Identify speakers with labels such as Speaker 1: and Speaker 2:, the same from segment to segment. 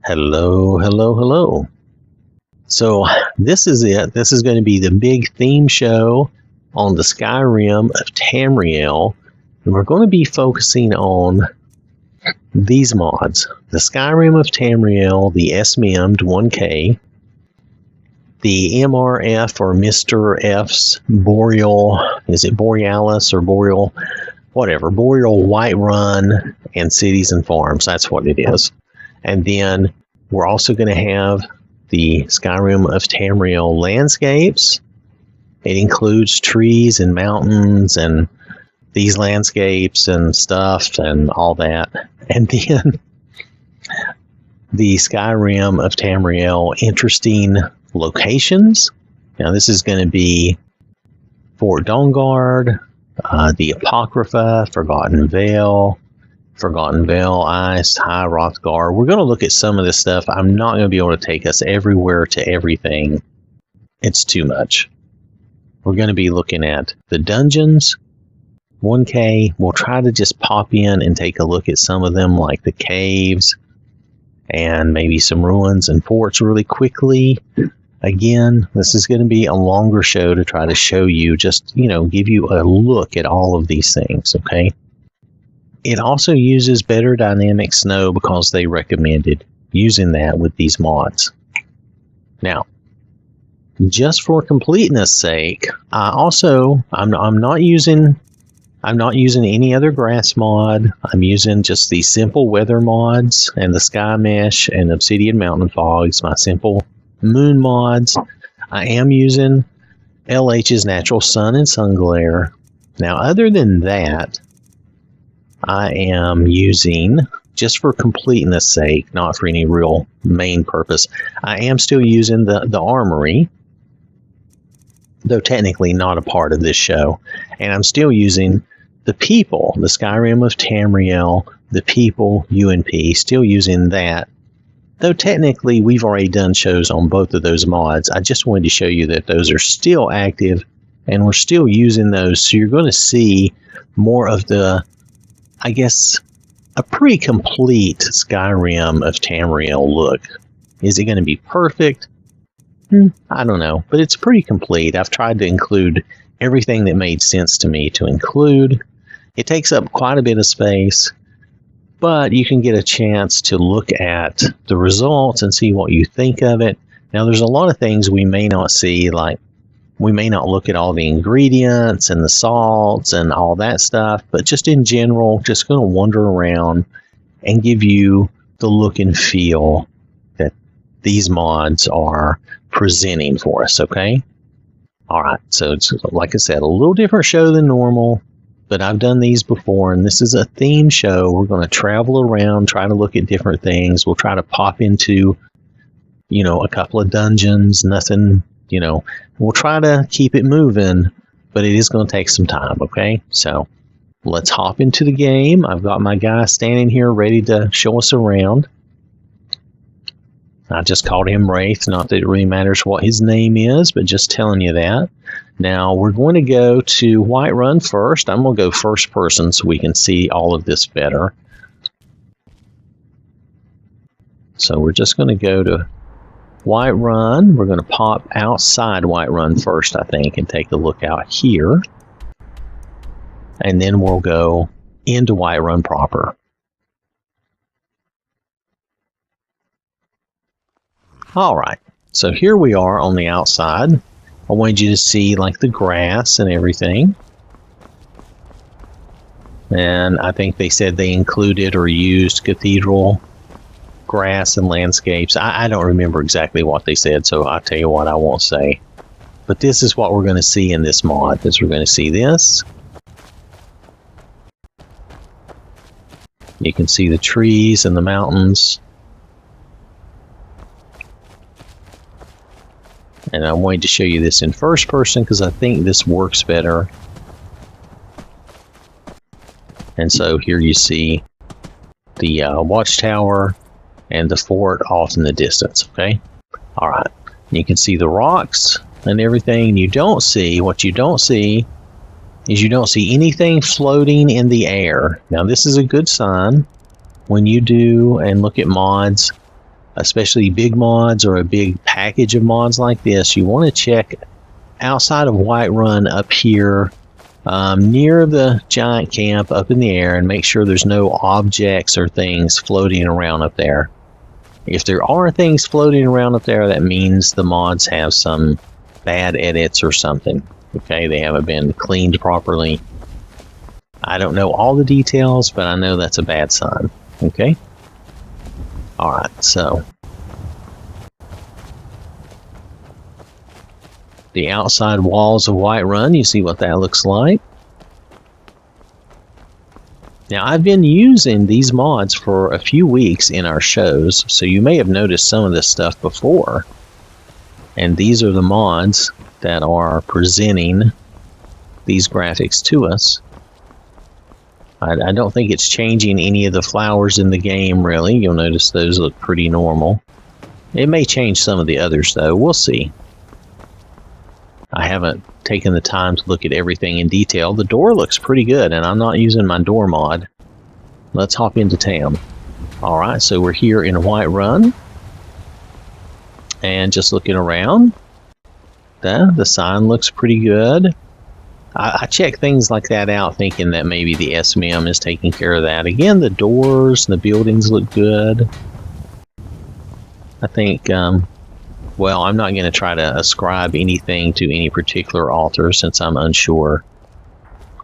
Speaker 1: Hello, hello, hello. So this is it. This is going to be the big theme show on the Skyrim of Tamriel. And we're going to be focusing on these mods. The Skyrim of Tamriel, the SMIM'd 1K, the MRF or Mr. F's Boreal, is it Borealis or Boreal? Whatever, Boreal Whiterun and Cities and Farms. That's what it is. And then we're also going to have the Skyrim of Tamriel landscapes. It includes trees and mountains and these landscapes and stuff and all that. And then the Skyrim of Tamriel interesting locations. Now this is going to be Fort Dawnguard, the Apocrypha, Forgotten Vale, Ice, High Hrothgar. We're going to look at some of this stuff. I'm not going to be able to take us everywhere to everything. It's too much. We're going to be looking at the dungeons, 1K. We'll try to just pop in and take a look at some of them, like the caves and maybe some ruins and forts really quickly. Again, this is going to be a longer show to try to show you, just, give you a look at all of these things, okay? It also uses better dynamic snow because they recommended using that with these mods. Now, just for completeness sake, I'm not using any other grass mod. I'm using just the simple weather mods and the sky mesh and obsidian mountain fogs, my simple moon mods. I am using LH's natural sun and sun glare. Now, other than that, I am using, just for completeness sake, not for any real main purpose, I am still using the armory, though technically not a part of this show. And I'm still using the people, the Skyrim of Tamriel, the people UNP, still using that. Though technically we've already done shows on both of those mods. I just wanted to show you that those are still active and we're still using those. So you're going to see more of the, I guess, a pretty complete Skyrim of Tamriel look. Is it going to be perfect? I don't know, but it's pretty complete. I've tried to include everything that made sense to me to include. It takes up quite a bit of space, but you can get a chance to look at the results and see what you think of it. Now, there's a lot of things we may not see, like we may not look at all the ingredients and the salts and all that stuff, but just in general, just going to wander around and give you the look and feel that these mods are presenting for us, okay? All right, so it's, like I said, a little different show than normal, but I've done these before, and this is a theme show. We're going to travel around, try to look at different things. We'll try to pop into, a couple of dungeons, nothing, we'll try to keep it moving, but it is going to take some time, okay? So let's hop into the game. I've got my guy standing here ready to show us around. I just called him Wraith, not that it really matters what his name is, but just telling you that. Now, we're going to go to Whiterun first. I'm going to go first person so we can see all of this better. So we're just going to go to Whiterun. We're going to pop outside Whiterun first, I think, and take a look out here. And then we'll go into Whiterun proper. All right, so here we are on the outside. I wanted you to see like the grass and everything. And I think they said they included or used cathedral grass and landscapes. I don't remember exactly what they said, so I'll tell you what, I won't say. But this is what we're going to see in this mod. We're going to see this. You can see the trees and the mountains. And I wanted to show you this in first person because I think this works better. And so here you see the watchtower and the fort off in the distance, okay? All right. You can see the rocks and everything. What you don't see is you don't see anything floating in the air. Now, this is a good sign when you do and look at mods especially big mods or a big package of mods like this, you want to check outside of Whiterun up here near the giant camp up in the air and make sure there's no objects or things floating around up there. If there are things floating around up there, that means the mods have some bad edits or something. Okay, they haven't been cleaned properly. I don't know all the details, but I know that's a bad sign. Okay? Alright, so the outside walls of Whiterun, you see what that looks like. Now, I've been using these mods for a few weeks in our shows, so you may have noticed some of this stuff before. And these are the mods that are presenting these graphics to us. I don't think it's changing any of the flowers in the game, really. You'll notice those look pretty normal. It may change some of the others, though. We'll see. I haven't taken the time to look at everything in detail. The door looks pretty good, and I'm not using my door mod. Let's hop into town. Alright, so we're here in Whiterun. And just looking around. The sign looks pretty good. I check things like that out thinking that maybe the SMM is taking care of that. Again, the doors and the buildings look good. I think, well, I'm not going to try to ascribe anything to any particular author since I'm unsure.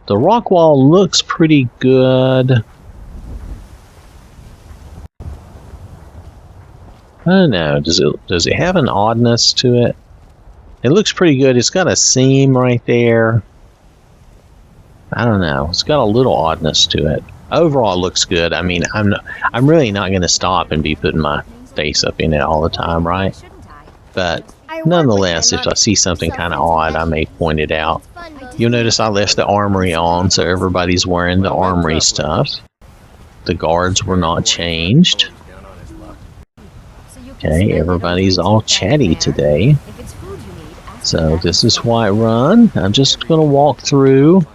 Speaker 1: The rock wall looks pretty good. I don't know, does it have an oddness to it? It looks pretty good. It's got a seam right there. I don't know. It's got a little oddness to it. Overall, it looks good. I mean, I'm really not going to stop and be putting my face up in it all the time, right? But nonetheless, if I see something kind of odd, I may point it out. You'll notice I left the armory on, so everybody's wearing the armory stuff. The guards were not changed. Okay, everybody's all chatty today. So this is Whiterun. I'm just going to walk through.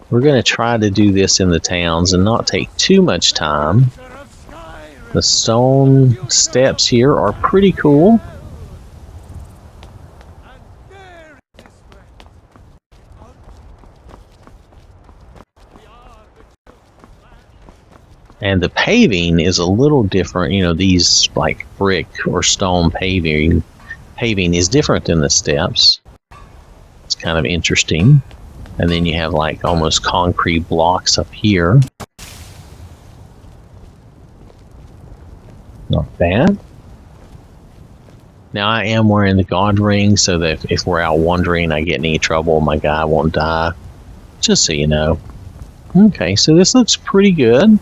Speaker 1: We're going to try to do this in the towns and not take too much time. The stone steps here are pretty cool. And the paving is a little different. You know, these like brick or stone paving is different than the steps. It's kind of interesting. And then you have like almost concrete blocks up here. Not bad. Now I am wearing the god ring so that if we're out wandering, I get in any trouble, my guy won't die. Just so you know. Okay, so this looks pretty good.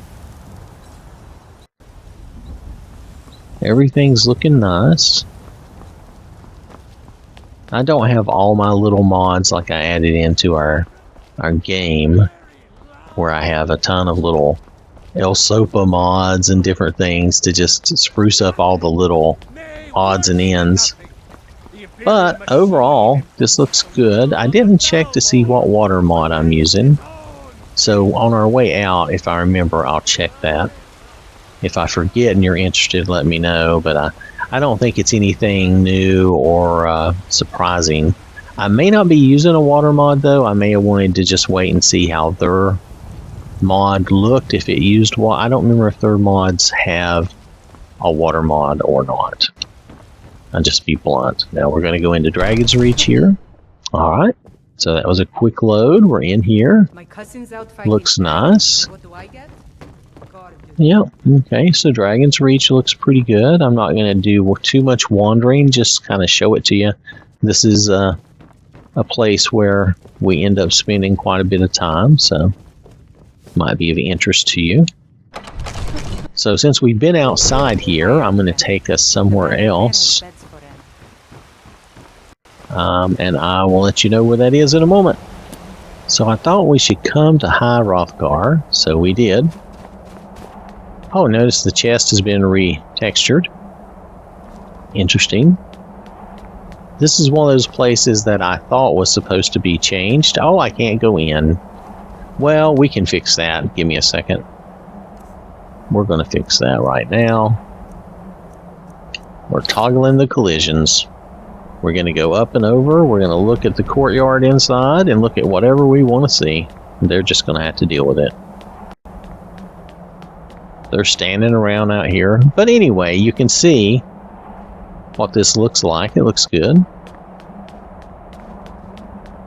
Speaker 1: Everything's looking nice. I don't have all my little mods like I added into our game, where I have a ton of little El Sopa mods and different things to just spruce up all the little odds and ends. But overall, this looks good. I didn't check to see what water mod I'm using, so on our way out, if I remember, I'll check that. If I forget and you're interested, let me know, but I don't think it's anything new or surprising. I may not be using a water mod, though. I may have wanted to just wait and see how their mod looked, if it used water. I don't remember if their mods have a water mod or not. I'll just be blunt. Now we're going to go into Dragon's Reach here. Alright, so that was a quick load. We're in here. Looks nice.
Speaker 2: What do I get?
Speaker 1: Yeah, okay, so Dragon's Reach looks pretty good. I'm not going to do too much wandering, just kind of show it to you. This is a place where we end up spending quite a bit of time, so might be of interest to you. So since we've been outside here, I'm going to take us somewhere else. And I will let you know where that is in a moment. So I thought we should come to High Hrothgar, so we did. Oh, notice the chest has been retextured. Interesting. This is one of those places that I thought was supposed to be changed. Oh, I can't go in. Well, we can fix that. Give me a second. We're going to fix that right now. We're toggling the collisions. We're going to go up and over. We're going to look at the courtyard inside and look at whatever we want to see. They're just going to have to deal with it. They're standing around out here. But anyway, you can see what this looks like. It looks good.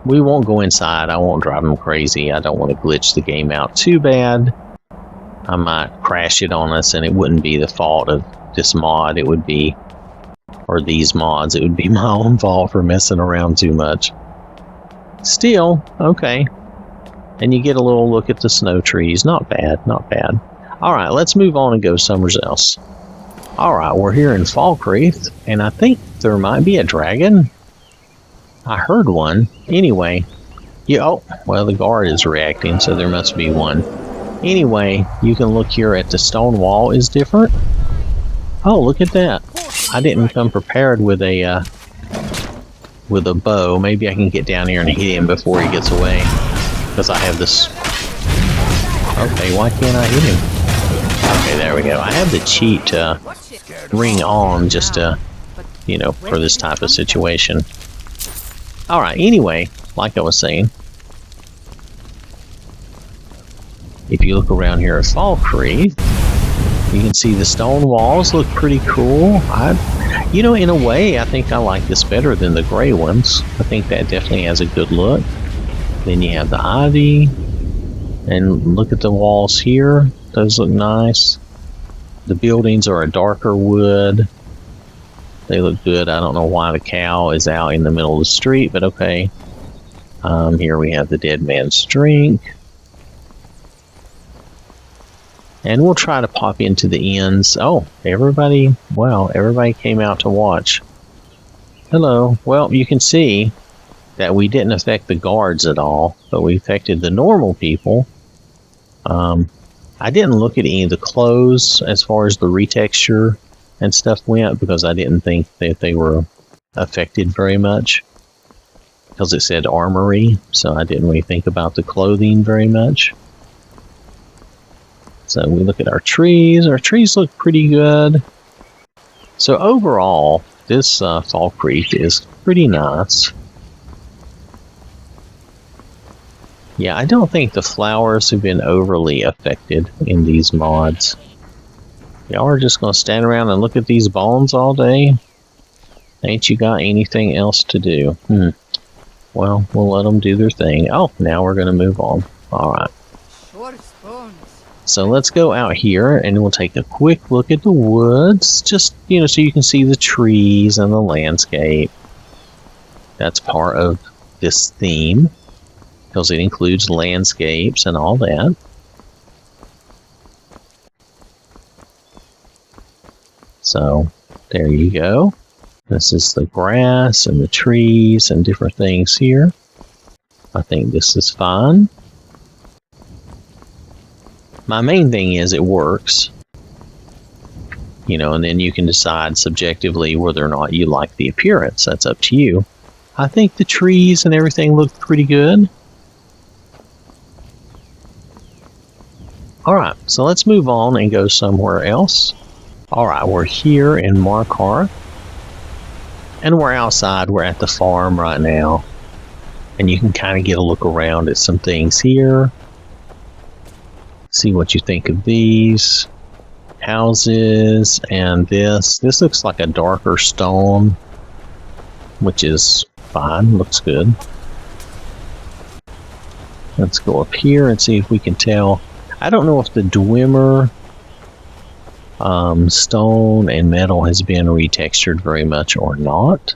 Speaker 1: We won't go inside. I won't drive them crazy. I don't want to glitch the game out too bad. I might crash it on us, and it wouldn't be the fault of this mod. It would be, or these mods, it would be my own fault for messing around too much. Still, okay. And you get a little look at the snow trees. Not bad, not bad. Alright, let's move on and go somewhere else. Alright, we're here in Falkreath, and I think there might be a dragon. I heard one. Anyway, oh, well, the guard is reacting, so there must be one. Anyway, you can look here at the stone wall is different. Oh, look at that. I didn't come prepared with a bow. Maybe I can get down here and hit him before he gets away. Because I have this... Okay, why can't I hit him? Okay, there we go. I have the cheat ring on just to, you know, for this type of situation. Alright, anyway, like I was saying, if you look around here at Falkreath, you can see the stone walls look pretty cool. You know, in a way, I think I like this better than the gray ones. I think that definitely has a good look. Then you have the ivy, and look at the walls here. Those look nice. The buildings are a darker wood. They look good. I don't know why the cow is out in the middle of the street, but okay. Here we have the dead man's drink. And we'll try to pop into the inns. Oh, everybody, wow, everybody came out to watch. Hello. Well, you can see that we didn't affect the guards at all, but we affected the normal people. I didn't look at any of the clothes as far as the retexture and stuff went, because I didn't think that they were affected very much, because it said armory, so I didn't really think about the clothing very much. So we look at our trees. Our trees look pretty good. So overall, this Falkreath is pretty nice. Yeah, I don't think the flowers have been overly affected in these mods. Y'all are just going to stand around and look at these bones all day? Ain't you got anything else to do? Well, we'll let them do their thing. Oh, now we're going to move on. Alright. So let's go out here and we'll take a quick look at the woods. Just, you know, so you can see the trees and the landscape. That's part of this theme, because it includes landscapes and all that. So, there you go. This is the grass and the trees and different things here. I think this is fine. My main thing is it works. You know, and then you can decide subjectively whether or not you like the appearance. That's up to you. I think the trees and everything look pretty good. Alright, so let's move on and go somewhere else. Alright, we're here in Markarth. And we're outside, we're at the farm right now. And you can kind of get a look around at some things here. See what you think of these houses and this. This looks like a darker stone, which is fine, looks good. Let's go up here and see if we can tell. I don't know if the Dwemer stone and metal has been retextured very much or not.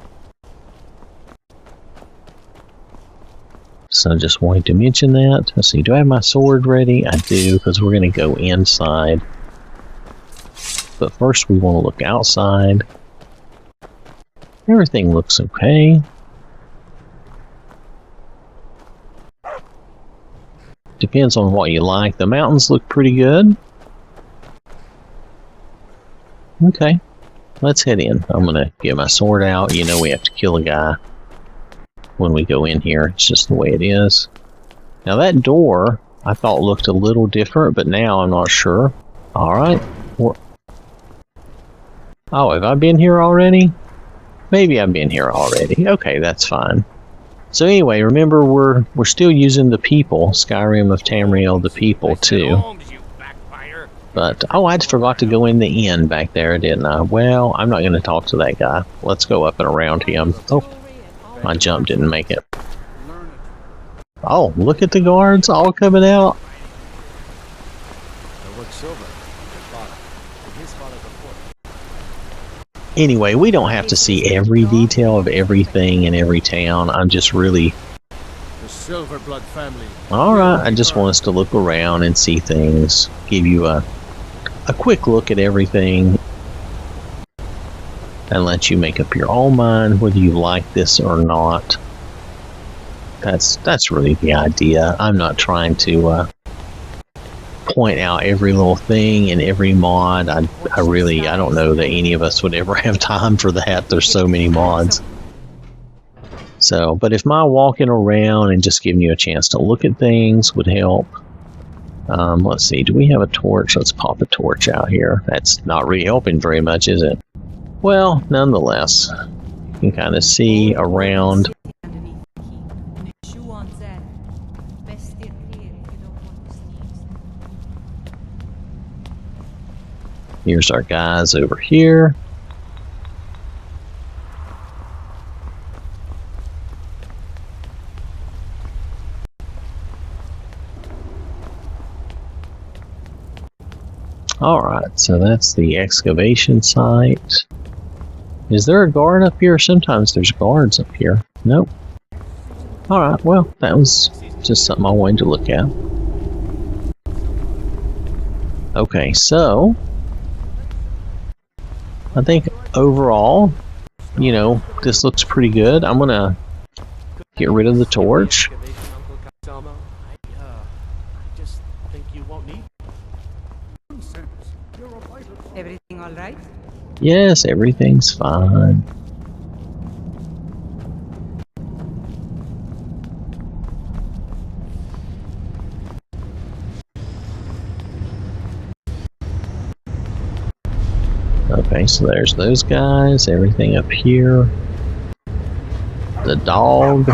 Speaker 1: So I just wanted to mention that. Let's see, do I have my sword ready? I do, because we're going to go inside. But first we want to look outside. Everything looks okay. Depends on what you like. The mountains look pretty good. Okay, let's head in. I'm going to get my sword out. You know we have to kill a guy when we go in here. It's just the way it is. Now that door I thought looked a little different, but now I'm not sure. Alright. Oh, have I been here already? Maybe I've been here already. Okay, that's fine. So anyway, remember we're still using the people, Skyrim of Tamriel, the people too. But oh, I forgot to go in the inn back there, didn't I? Well, I'm not going to talk to that guy. Let's go up and around him. Oh, my jump didn't make it. Oh, look at the guards all coming out. Anyway, we don't have to see every detail of everything in every town. I'm just really... Alright, I just want us to look around and see things. Give you a quick look at everything. And let you make up your own mind whether you like this or not. That's really the idea. I'm not trying to point out every little thing in every mod. I don't know that any of us would ever have time for that. There's so many mods. So, but if my walking around and just giving you a chance to look at things would help. Let's see, do we have a torch? Let's pop a torch out here. That's not really helping very much, is it? Well, nonetheless, you can kind of see around. Here's our guys over here. Alright, so that's the excavation site. Is there a guard up here? Sometimes there's guards up here. Nope. Alright, well, that was just something I wanted to look at. Okay, so I think overall, you know, this looks pretty good. I'm gonna get rid of the torch.
Speaker 2: Everything all right?
Speaker 1: Yes, everything's fine. Okay, so there's those guys, everything up here. The dog.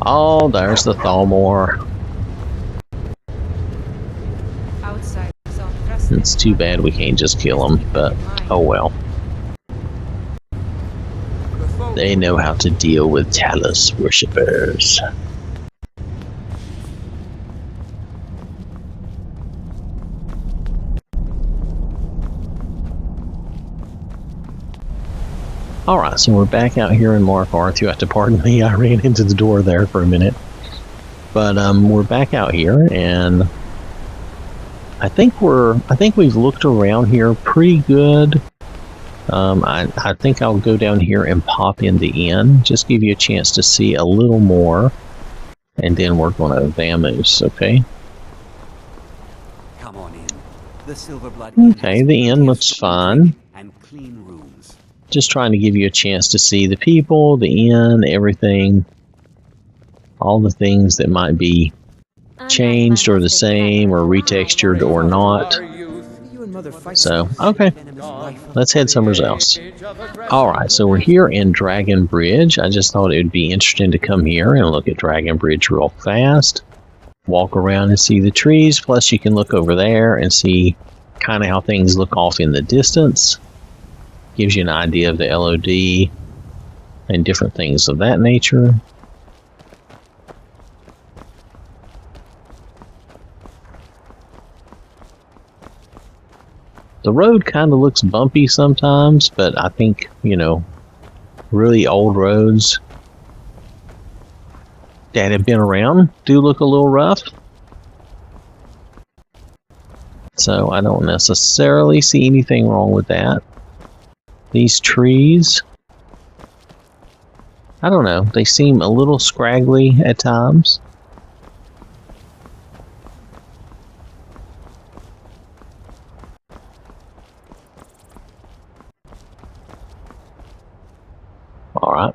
Speaker 1: Oh, there's the Thalmor. It's too bad we can't just kill them, but oh well. They know how to deal with Talos worshippers. Alright, so we're back out here in Markarth. You have to pardon me, I ran into the door there for a minute. But we're back out here, and I think we've looked around here pretty good. I think I'll go down here and pop in the inn, just give you a chance to see a little more, and then we're going to vamoose, okay?
Speaker 3: Come on in. The Silverblood
Speaker 1: Okay, the inn looks fine.
Speaker 3: And clean rooms.
Speaker 1: Just trying to give you a chance to see the people, the inn, everything, all the things that might be changed or the same or retextured or not. So, okay, let's head somewhere else. Alright, so we're here in Dragon Bridge. I just thought it would be interesting to come here and look at Dragon Bridge real fast. Walk around and see the trees, plus you can look over there and see kind of how things look off in the distance. Gives you an idea of the LOD and different things of that nature. The road kind of looks bumpy sometimes, but I think, you know, really old roads that have been around do look a little rough. So I don't necessarily see anything wrong with that. These trees, I don't know, they seem a little scraggly at times. Alright,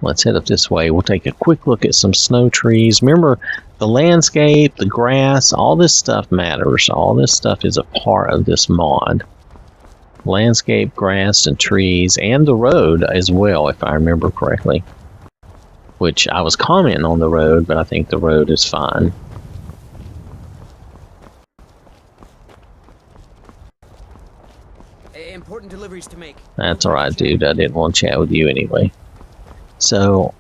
Speaker 1: let's head up this way. We'll take a quick look at some snow trees. Remember, the landscape, the grass, all this stuff matters. All this stuff is a part of this mod. landscape, grass, and trees, and the road as well, if I remember correctly. Which I was commenting on the road, but I think the road is fine.
Speaker 4: Important deliveries to make.
Speaker 1: That's alright, dude. I didn't want to chat with you anyway. So,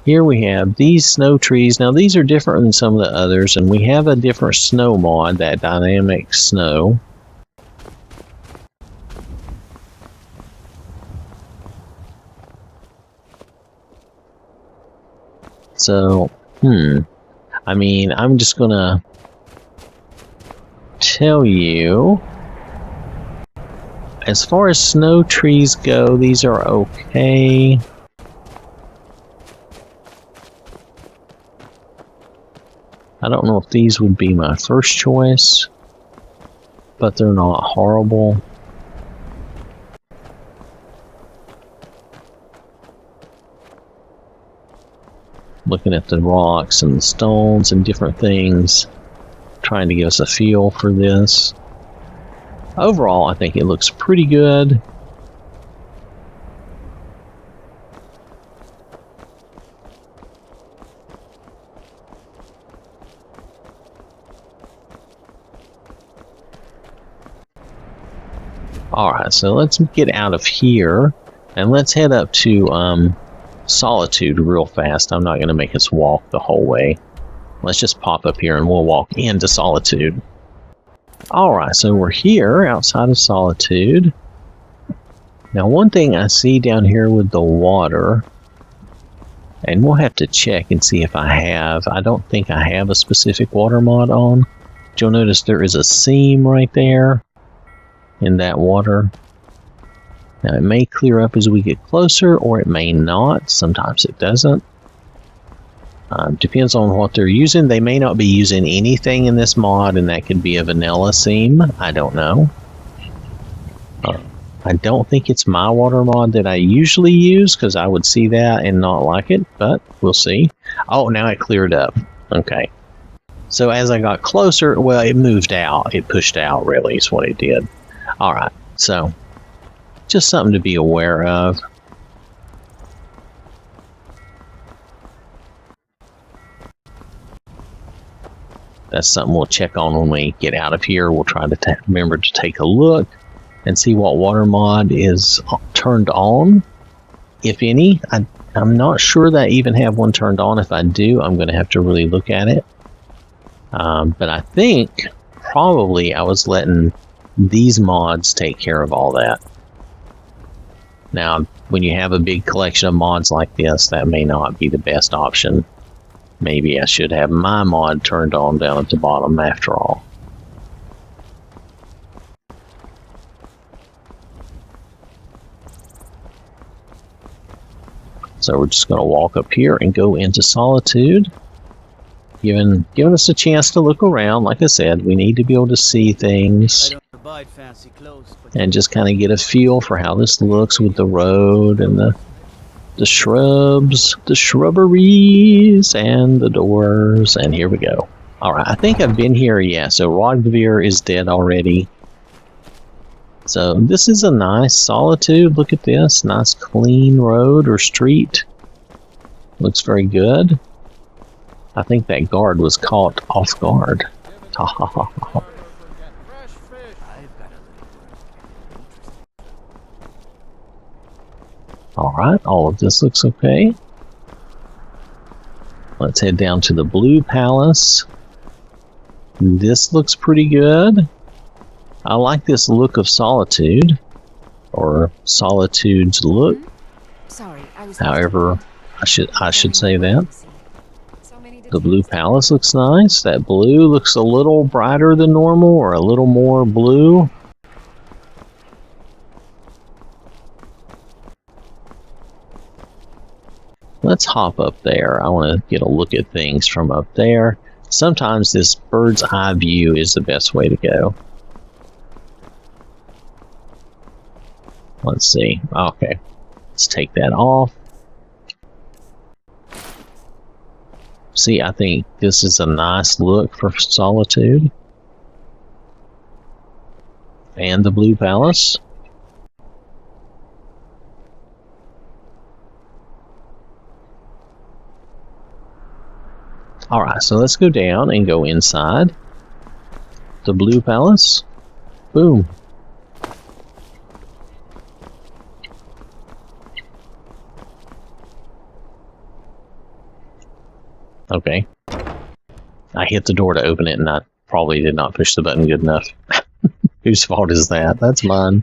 Speaker 1: here we have these snow trees. Now, these are different than some of the others, and we have a different snow mod, that dynamic snow. So, I mean, I'm just gonna tell you, as far as snow trees go, these are okay. I don't know if these would be my first choice, but they're not horrible. Looking at the rocks and the stones and different things, trying to give us a feel for this. Overall, I think it looks pretty good. Alright, so let's get out of here and let's head up to Solitude real fast. I'm not going to make us walk the whole way. Let's just pop up here and we'll walk into Solitude. Alright, so we're here outside of Solitude. Now, one thing I see down here with the water, and we'll have to check and see if I don't think I have a specific water mod on. But you'll notice there is a seam right there in that water. Now, it may clear up as we get closer, or it may not. Sometimes it doesn't. Depends on what they're using. They may not be using anything in this mod, and that could be a vanilla seam. I don't know. I don't think it's my water mod that I usually use, because I would see that and not like it, but we'll see. Oh, now it cleared up. Okay. So as I got closer, well, it moved out. It pushed out, really, is what it did. Alright, so just something to be aware of. That's something we'll check on when we get out of here. We'll try to remember to take a look and see what water mod is turned on, if any. I'm not sure that I even have one turned on. If I do, I'm going to have to really look at it. But I think probably I was letting these mods take care of all that. Now, when you have a big collection of mods like this, that may not be the best option. Maybe I should have my mod turned on down at the bottom after all. So we're just going to walk up here and go into Solitude. Giving us a chance to look around. Like I said, we need to be able to see things.
Speaker 4: Fancy clothes,
Speaker 1: and just kind of get a feel for how this looks with the road and the shrubs, the shrubberies, and the doors. And here we go. Alright, I think I've been here, yeah. So Hrothgar is dead already. So this is a nice Solitude. Look at this. Nice clean road or street. Looks very good. I think that guard was caught off guard. Ha ha ha ha. Alright, all of this looks okay. Let's head down to the Blue Palace. This looks pretty good. I like this look of Solitude, or Solitude's look.
Speaker 2: Sorry, I was
Speaker 1: However, I should say that. The Blue Palace looks nice. That blue looks a little brighter than normal, or a little more blue. Let's hop up there. I want to get a look at things from up there. Sometimes this bird's eye view is the best way to go. Let's see. Okay. Let's take that off. See, I think this is a nice look for Solitude. And the Blue Palace. Alright, so let's go down and go inside the Blue Palace. Boom. Okay. I hit the door to open it and I probably did not push the button good enough. Whose fault is that? That's mine.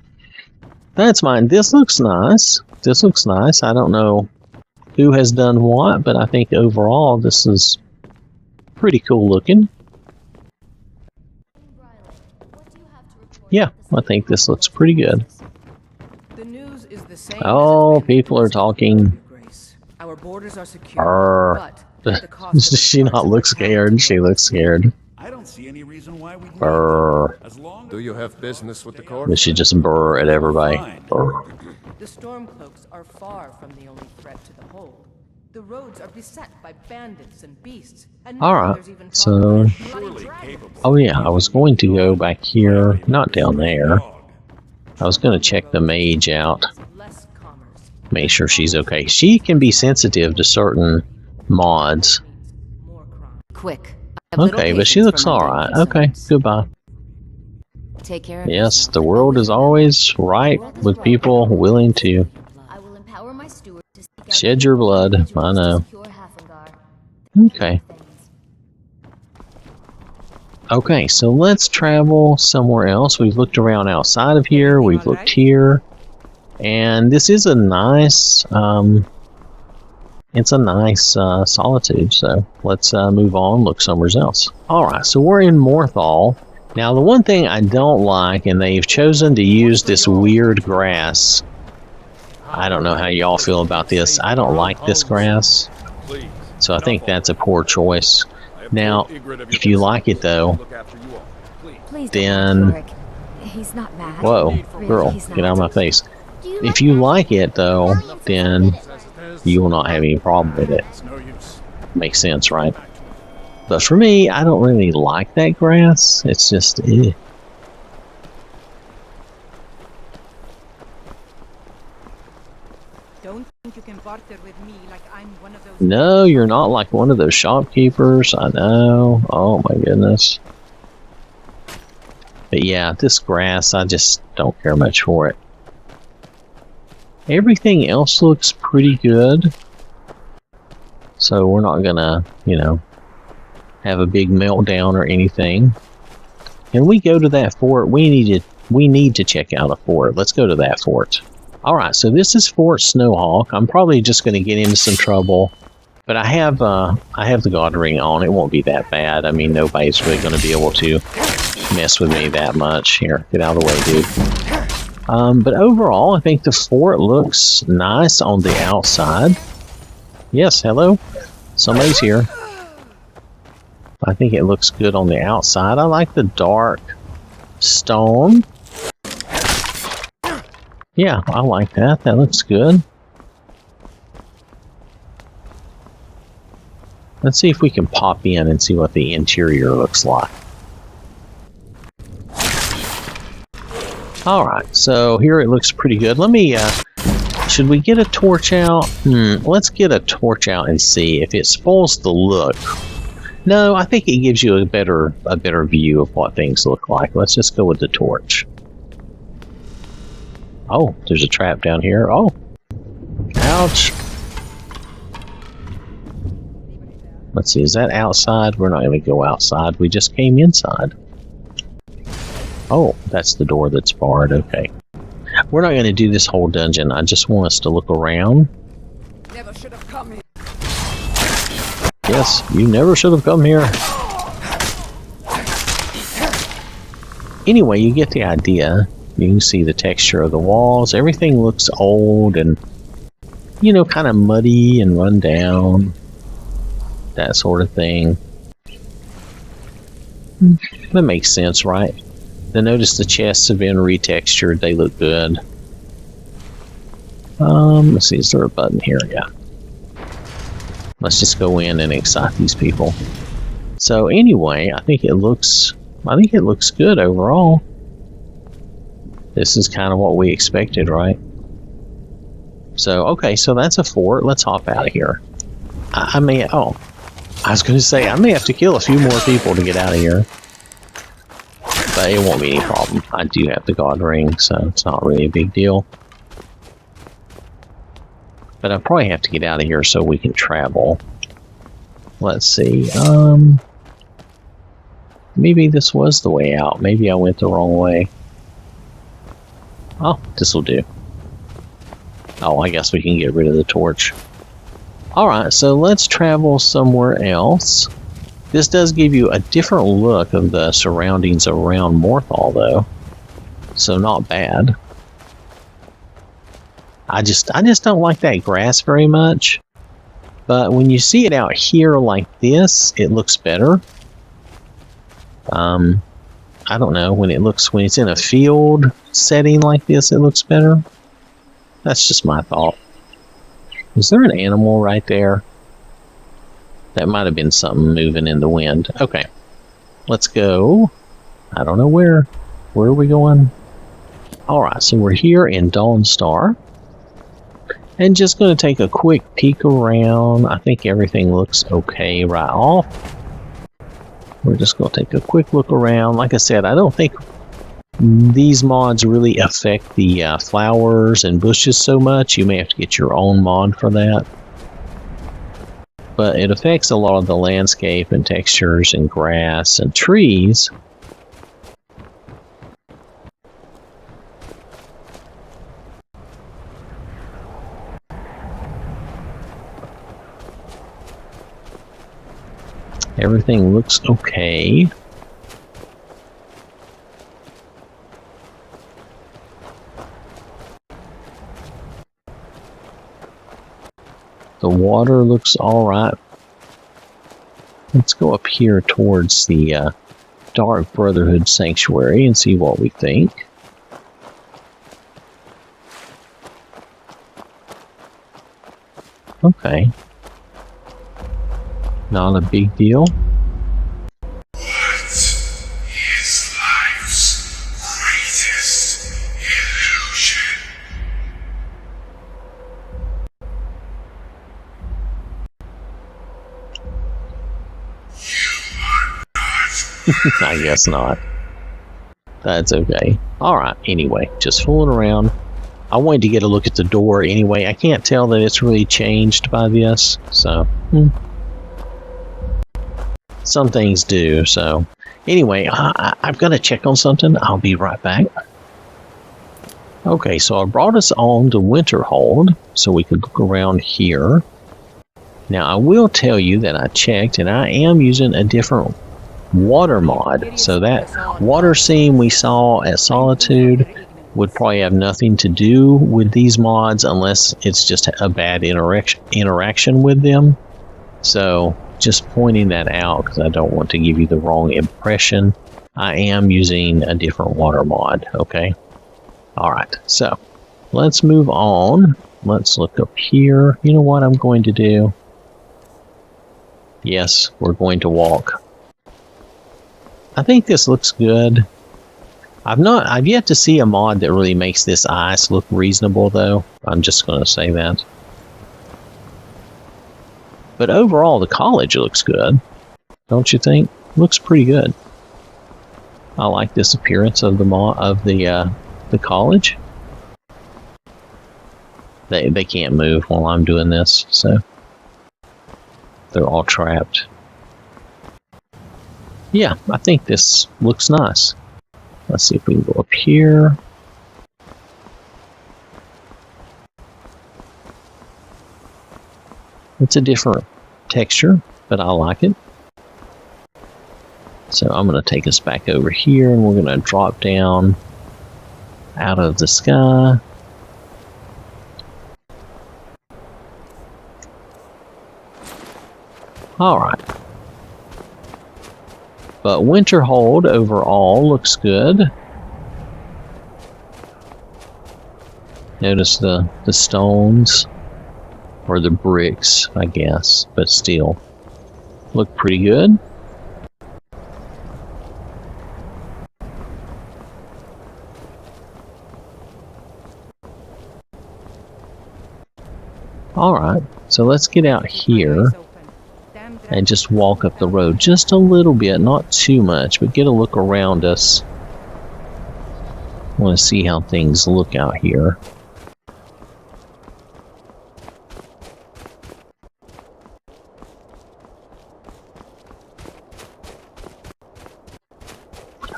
Speaker 1: That's mine. This looks nice. This looks nice. I don't know who has done what, but I think overall this is pretty cool looking. Yeah, I think this looks pretty good.
Speaker 2: The news is the same.
Speaker 1: Oh, people are talking.
Speaker 2: Our borders are secure, but
Speaker 1: Does she not look scared? She looks scared.
Speaker 3: I don't see any reason why we
Speaker 1: Brr.
Speaker 5: Do you have business with the court?
Speaker 1: But she just brr at everybody. Brr.
Speaker 2: The Stormcloaks are far from the only threat to the hold. The roads are beset by bandits and beasts, and now
Speaker 1: Alright,
Speaker 2: there's even
Speaker 1: so...
Speaker 2: bloody dragons.
Speaker 1: Oh yeah, I was going to go back here, not down there. I was going to check the mage out,
Speaker 2: Less commerce,
Speaker 1: make sure she's okay. She can be sensitive to certain mods.
Speaker 2: more crime.
Speaker 6: Quick. I have little
Speaker 1: Okay, but she
Speaker 6: patience
Speaker 1: looks
Speaker 6: for mundane
Speaker 1: alright. Okay,
Speaker 6: concerns.
Speaker 1: goodbye.
Speaker 6: Take care of
Speaker 1: Yes,
Speaker 6: yourself.
Speaker 1: the world is always right with people willing to
Speaker 6: I will empower my steward to seek out
Speaker 1: shed your blood. I know. Okay. Okay, so let's travel somewhere else. We've looked around outside of here. We've looked here. And this is a nice, it's a nice Solitude. So let's move on, look somewhere else. Alright, so we're in Morthal. Now the one thing I don't like, and they've chosen to use this weird grass. I don't know how y'all feel about this. I don't like this grass. So I think that's a poor choice. Now, if you like it though,
Speaker 6: Please
Speaker 1: then...
Speaker 6: Rick. He's not mad.
Speaker 1: Whoa,
Speaker 6: Really,
Speaker 1: girl,
Speaker 6: he's
Speaker 1: get out of my
Speaker 6: not.
Speaker 1: face. If you like it though, then you will not have any problem with it. Makes sense, right? But for me, I don't really like that grass. It's just, eh.
Speaker 2: Don't think you can barter with me like I'm one of those.
Speaker 1: No, you're not like one of those shopkeepers. I know. Oh my goodness. But yeah, this grass, I just don't care much for it. Everything else looks pretty good. So we're not gonna, you know, have a big meltdown or anything. Can we go to that fort? We need to check out a fort. Let's go to that fort. Alright, so this is Fort Snowhawk. I'm probably just gonna get into some trouble. But I have the God Ring on. It won't be that bad. I mean, nobody's really gonna be able to mess with me that much. Here, get out of the way, dude. But overall, I think the fort looks nice on the outside. Yes, hello? Somebody's here. I think it looks good on the outside. I like the dark stone. Yeah, I like that. That looks good. Let's see if we can pop in and see what the interior looks like. Alright, so here it looks pretty good. Let me, should we get a torch out? Let's get a torch out and see if it spoils the look. No, I think it gives you a better view of what things look like. Let's just go with the torch. Oh, there's a trap down here. Oh. Ouch. Let's see, is that outside? We're not going to go outside. We just came inside. Oh, that's the door that's barred. Okay. We're not going to do this whole dungeon. I just want us to look around.
Speaker 2: Never should have come here.
Speaker 1: Yes, you never should have come here. Anyway, you get the idea. You can see the texture of the walls. Everything looks old and, you know, kind of muddy and run down. That sort of thing. That makes sense, right? Then notice the chests have been retextured. They look good. Let's see, is there a button here? Yeah. Let's just go in and excite these people. So anyway, I think it looks good overall. This is kind of what we expected, right? So, okay, so that's a fort. Let's hop out of here. I may... Oh, I was going to say, I may have to kill a few more people to get out of here. But it won't be any problem. I do have the god ring, so it's not really a big deal. But I probably have to get out of here so we can travel. Let's see. Maybe this was the way out. Maybe I went the wrong way. Oh, this will do. Oh, I guess we can get rid of the torch. Alright, so let's travel somewhere else. This does give you a different look of the surroundings around Morthal, though. So not bad. I just don't like that grass very much. But when you see it out here like this, it looks better. I don't know, when it's in a field setting like this, it looks better. That's just my thought. Is there an animal right there? That might have been something moving in the wind. Okay. Let's go. I don't know where. Where are we going? Alright, so we're here in Dawnstar. And just going to take a quick peek around. I think everything looks okay right off. We're just going to take a quick look around. Like I said, I don't think these mods really affect the flowers and bushes so much. You may have to get your own mod for that. But it affects a lot of the landscape and textures and grass and trees. Everything looks okay. The water looks alright. Let's go up here towards the Dark Brotherhood Sanctuary and see what we think. Okay. Not a big deal.
Speaker 7: What is life's greatest illusion?
Speaker 1: I guess not. That's okay. Alright, anyway, just fooling around. I wanted to get a look at the door anyway. I can't tell that it's really changed by this, so... Some things do, so... Anyway, I've got to check on something. I'll be right back. Okay, so I brought us on to Winterhold, so we could look around here. Now, I will tell you that I checked, and I am using a different water mod. So that water scene we saw at Solitude would probably have nothing to do with these mods unless it's just a bad interaction with them. So, just pointing that out because I don't want to give you the wrong impression. I am using a different water mod, okay? Alright, so let's move on. Let's look up here. You know what I'm going to do? Yes, we're going to walk. I think this looks good. I've yet to see a mod that really makes this ice look reasonable, though. I'm just going to say that. But overall, the college looks good. Don't you think? Looks pretty good. I like this appearance of the college. They can't move while I'm doing this, so they're all trapped. Yeah, I think this looks nice. Let's see if we can go up here. It's a different texture, but I like it. So I'm going to take us back over here, and we're going to drop down out of the sky. Alright. But Winterhold overall looks good. Notice the stones. Or the bricks, I guess, but still look pretty good. Alright, so let's get out here and just walk up the road just a little bit, not too much, but get a look around us. I want to see how things look out here.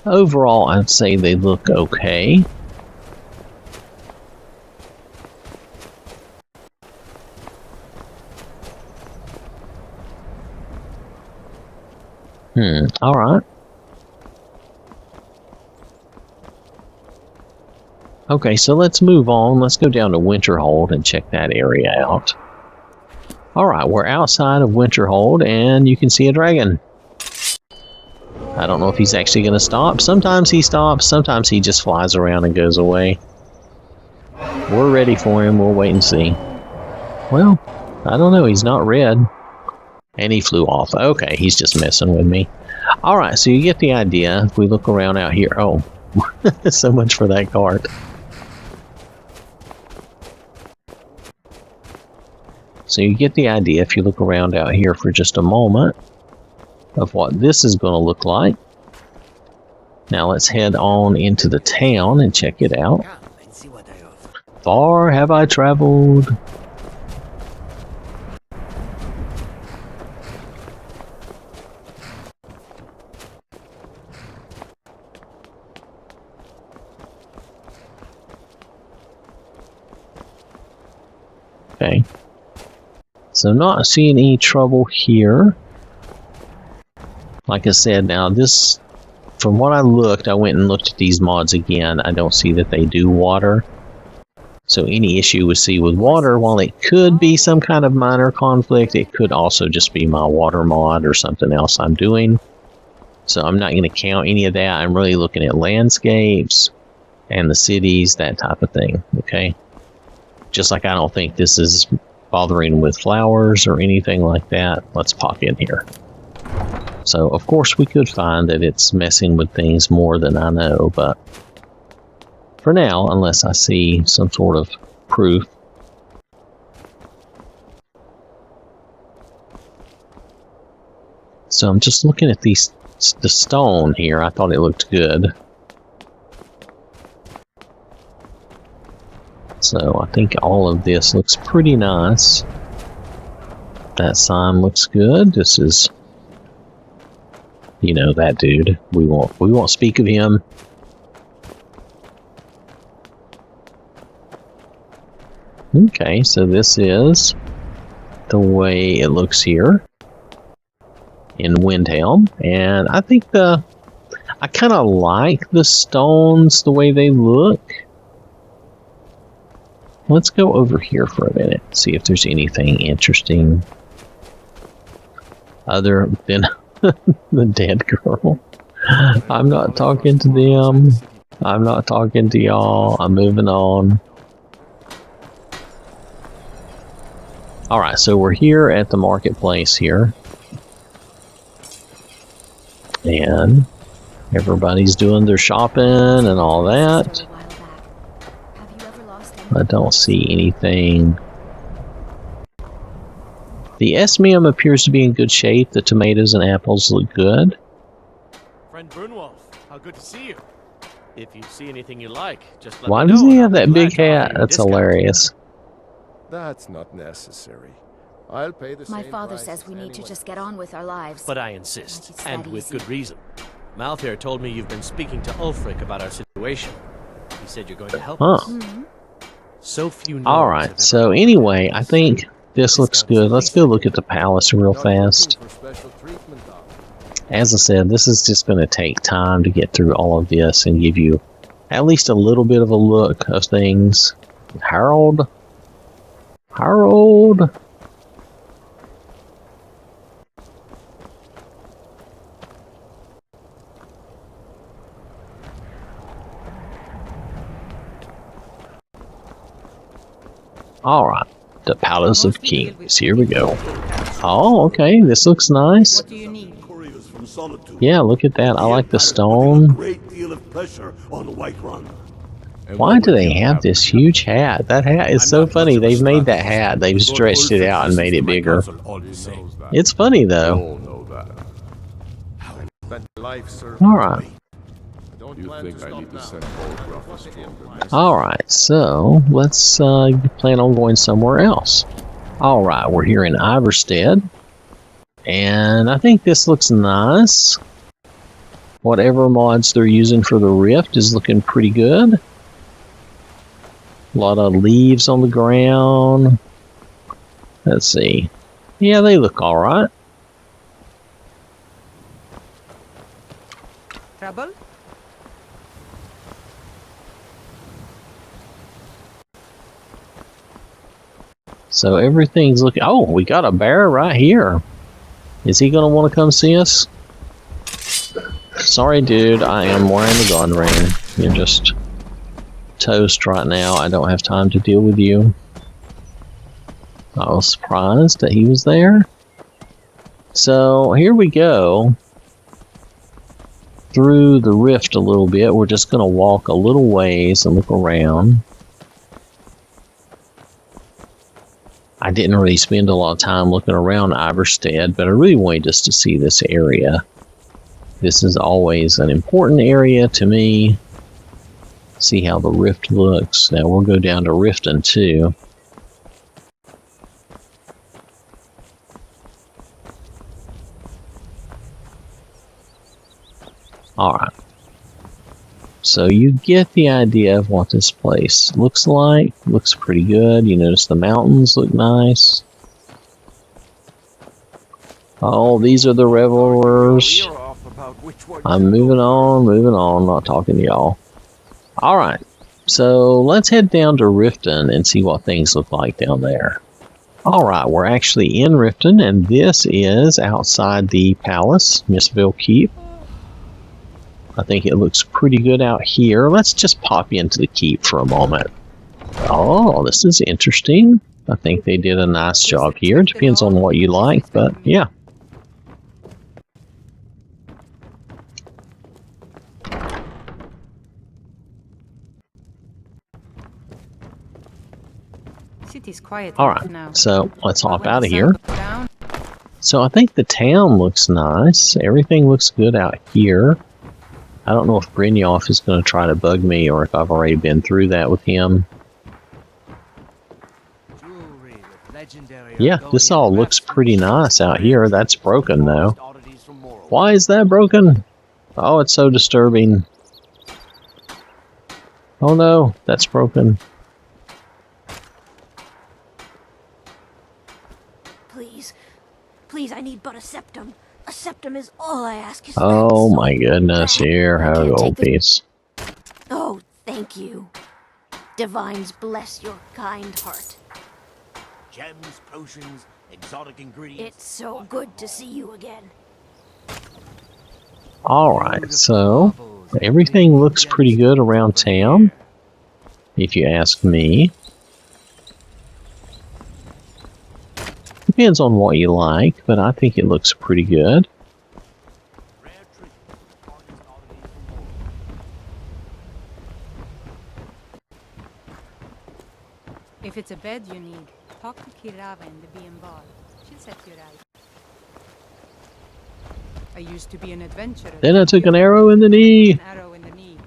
Speaker 1: Overall, I'd say they look okay. Alright. Okay, so let's move on. Let's go down to Winterhold and check that area out. Alright, we're outside of Winterhold, and you can see a dragon. I don't know if he's actually going to stop. Sometimes he stops, sometimes he just flies around and goes away. We're ready for him, we'll wait and see. Well, I don't know, he's not red. And he flew off. Okay, he's just messing with me. Alright, so you get the idea. If we look around out here... Oh, so much for that cart. So you get the idea if you look around out here for just a moment of what this is going to look like. Now let's head on into the town and check it out. Far have I traveled? Okay. So not seeing any trouble here. Like I said, now this, from what I looked, I went and looked at these mods again. I don't see that they do water. So any issue we see with water, while it could be some kind of minor conflict, it could also just be my water mod or something else I'm doing. So I'm not going to count any of that. I'm really looking at landscapes and the cities, that type of thing. Okay. Just like I don't think this is bothering with flowers or anything like that. Let's pop in here. So, of course, we could find that it's messing with things more than I know, but for now, unless I see some sort of proof. So I'm just looking at the stone here. I thought it looked good. So I think all of this looks pretty nice. That sign looks good. This is, you know, that dude. We won't speak of him. Okay, so this is the way it looks here in Windhelm, and I think I kind of like the stones the way they look. Let's go over here for a minute, see if there's anything interesting other than the dead girl. I'm not talking to them. I'm not talking to y'all. I'm moving on. Alright, so we're here at the marketplace here. And everybody's doing their shopping and all that. I don't see anything. The Esmium appears to be in good shape. The tomatoes and apples look good.
Speaker 4: Friend Brunwolf, how good to see you. If you see anything you like, just let
Speaker 1: Why
Speaker 4: me know.
Speaker 1: does he have
Speaker 4: I'll
Speaker 1: that
Speaker 4: be
Speaker 1: big
Speaker 4: glad to offer
Speaker 1: hat?
Speaker 4: you a
Speaker 1: That's
Speaker 4: discount.
Speaker 1: hilarious.
Speaker 5: That's not necessary. I'll pay the
Speaker 6: My
Speaker 5: same
Speaker 6: father
Speaker 5: price
Speaker 6: says
Speaker 5: as
Speaker 6: we need to
Speaker 5: anyone
Speaker 6: just get on with our lives.
Speaker 4: But I insist,
Speaker 6: It's
Speaker 4: and
Speaker 6: that
Speaker 4: with
Speaker 6: easy.
Speaker 4: good reason. Malthair told me you've been speaking to Ulfric about our situation. He said you're going to help us. So few gnomes have
Speaker 1: Alright,
Speaker 4: ever
Speaker 1: so
Speaker 4: gone
Speaker 1: anyway,
Speaker 4: through
Speaker 1: I
Speaker 4: this.
Speaker 1: think this looks good. Let's go look at the palace real
Speaker 5: Not looking
Speaker 1: fast.
Speaker 5: for special treatment, though.
Speaker 1: As I said, this is just going to take time to get through all of this and give you at least a little bit of a look of things. Harold? Harold? Alright, the Palace of Kings. Here we go. Oh, okay, this looks nice.
Speaker 2: What do you need?
Speaker 3: Couriers from Solitude.
Speaker 1: Yeah, look at that. I like the
Speaker 3: Put a
Speaker 1: stone.
Speaker 3: great deal of pressure on Whiterun.
Speaker 1: Why do they have this huge hat? That hat is so funny. They've made that hat. They've stretched it out and made it bigger. It's funny though. Alright. Alright, so let's plan on going somewhere else. Alright, we're here in Ivarstead. And I think this looks nice. Whatever mods they're using for the Rift is looking pretty good. A lot of leaves on the ground. Let's see. Yeah, they look alright.
Speaker 2: Trouble?
Speaker 1: So everything's looking... Oh, we got a bear right here. Is he going to want to come see us? Sorry, dude. I am wearing the gun ring. You're just toast right now. I don't have time to deal with you. I was surprised that he was there. So here we go. Through the rift a little bit. We're just going to walk a little ways and look around. I didn't really spend a lot of time looking around Ivarstead, but I really wanted just to see this area. This is always an important area to me. See how the rift looks. Now we'll go down to Riften too. Alright. So you get the idea of what this place looks like. Looks pretty good. You notice the mountains look nice. Oh, these are the revelers. I'm moving on, not talking to y'all. Alright, so let's head down to Riften and see what things look like down there. Alright, we're actually in Riften, and this is outside the palace, Mistveil Keep. I think it looks pretty good out here. Let's just pop into the keep for a moment. Oh, this is interesting. I think they did a nice job here. Depends on what you like, but yeah.
Speaker 2: City's quiet
Speaker 1: Alright,
Speaker 2: now.
Speaker 1: so let's hop out of here. So I think the town looks nice. Everything looks good out here. I don't know if Brynjolf is going to try to bug me or if I've already been through that with him. Yeah, this all looks pretty nice out here. That's broken though. Why is that broken? Oh, it's so disturbing. Oh no, that's broken.
Speaker 6: Please, I need but a septum. A septum is all I ask.
Speaker 1: Oh my goodness, here, have a gold piece.
Speaker 6: Oh, thank you. Divines bless your kind heart.
Speaker 3: Gems, potions, exotic ingredients.
Speaker 6: It's so good to see you again.
Speaker 1: Alright, so everything looks pretty good around town, if you ask me. Depends on what you like, but I think it looks pretty good.
Speaker 2: If it's a bed you need, talk to Kirava in the B&B bar. She'll set you right. I used to be an adventurer.
Speaker 1: Then I took an arrow in the knee.
Speaker 2: An arrow in the knee.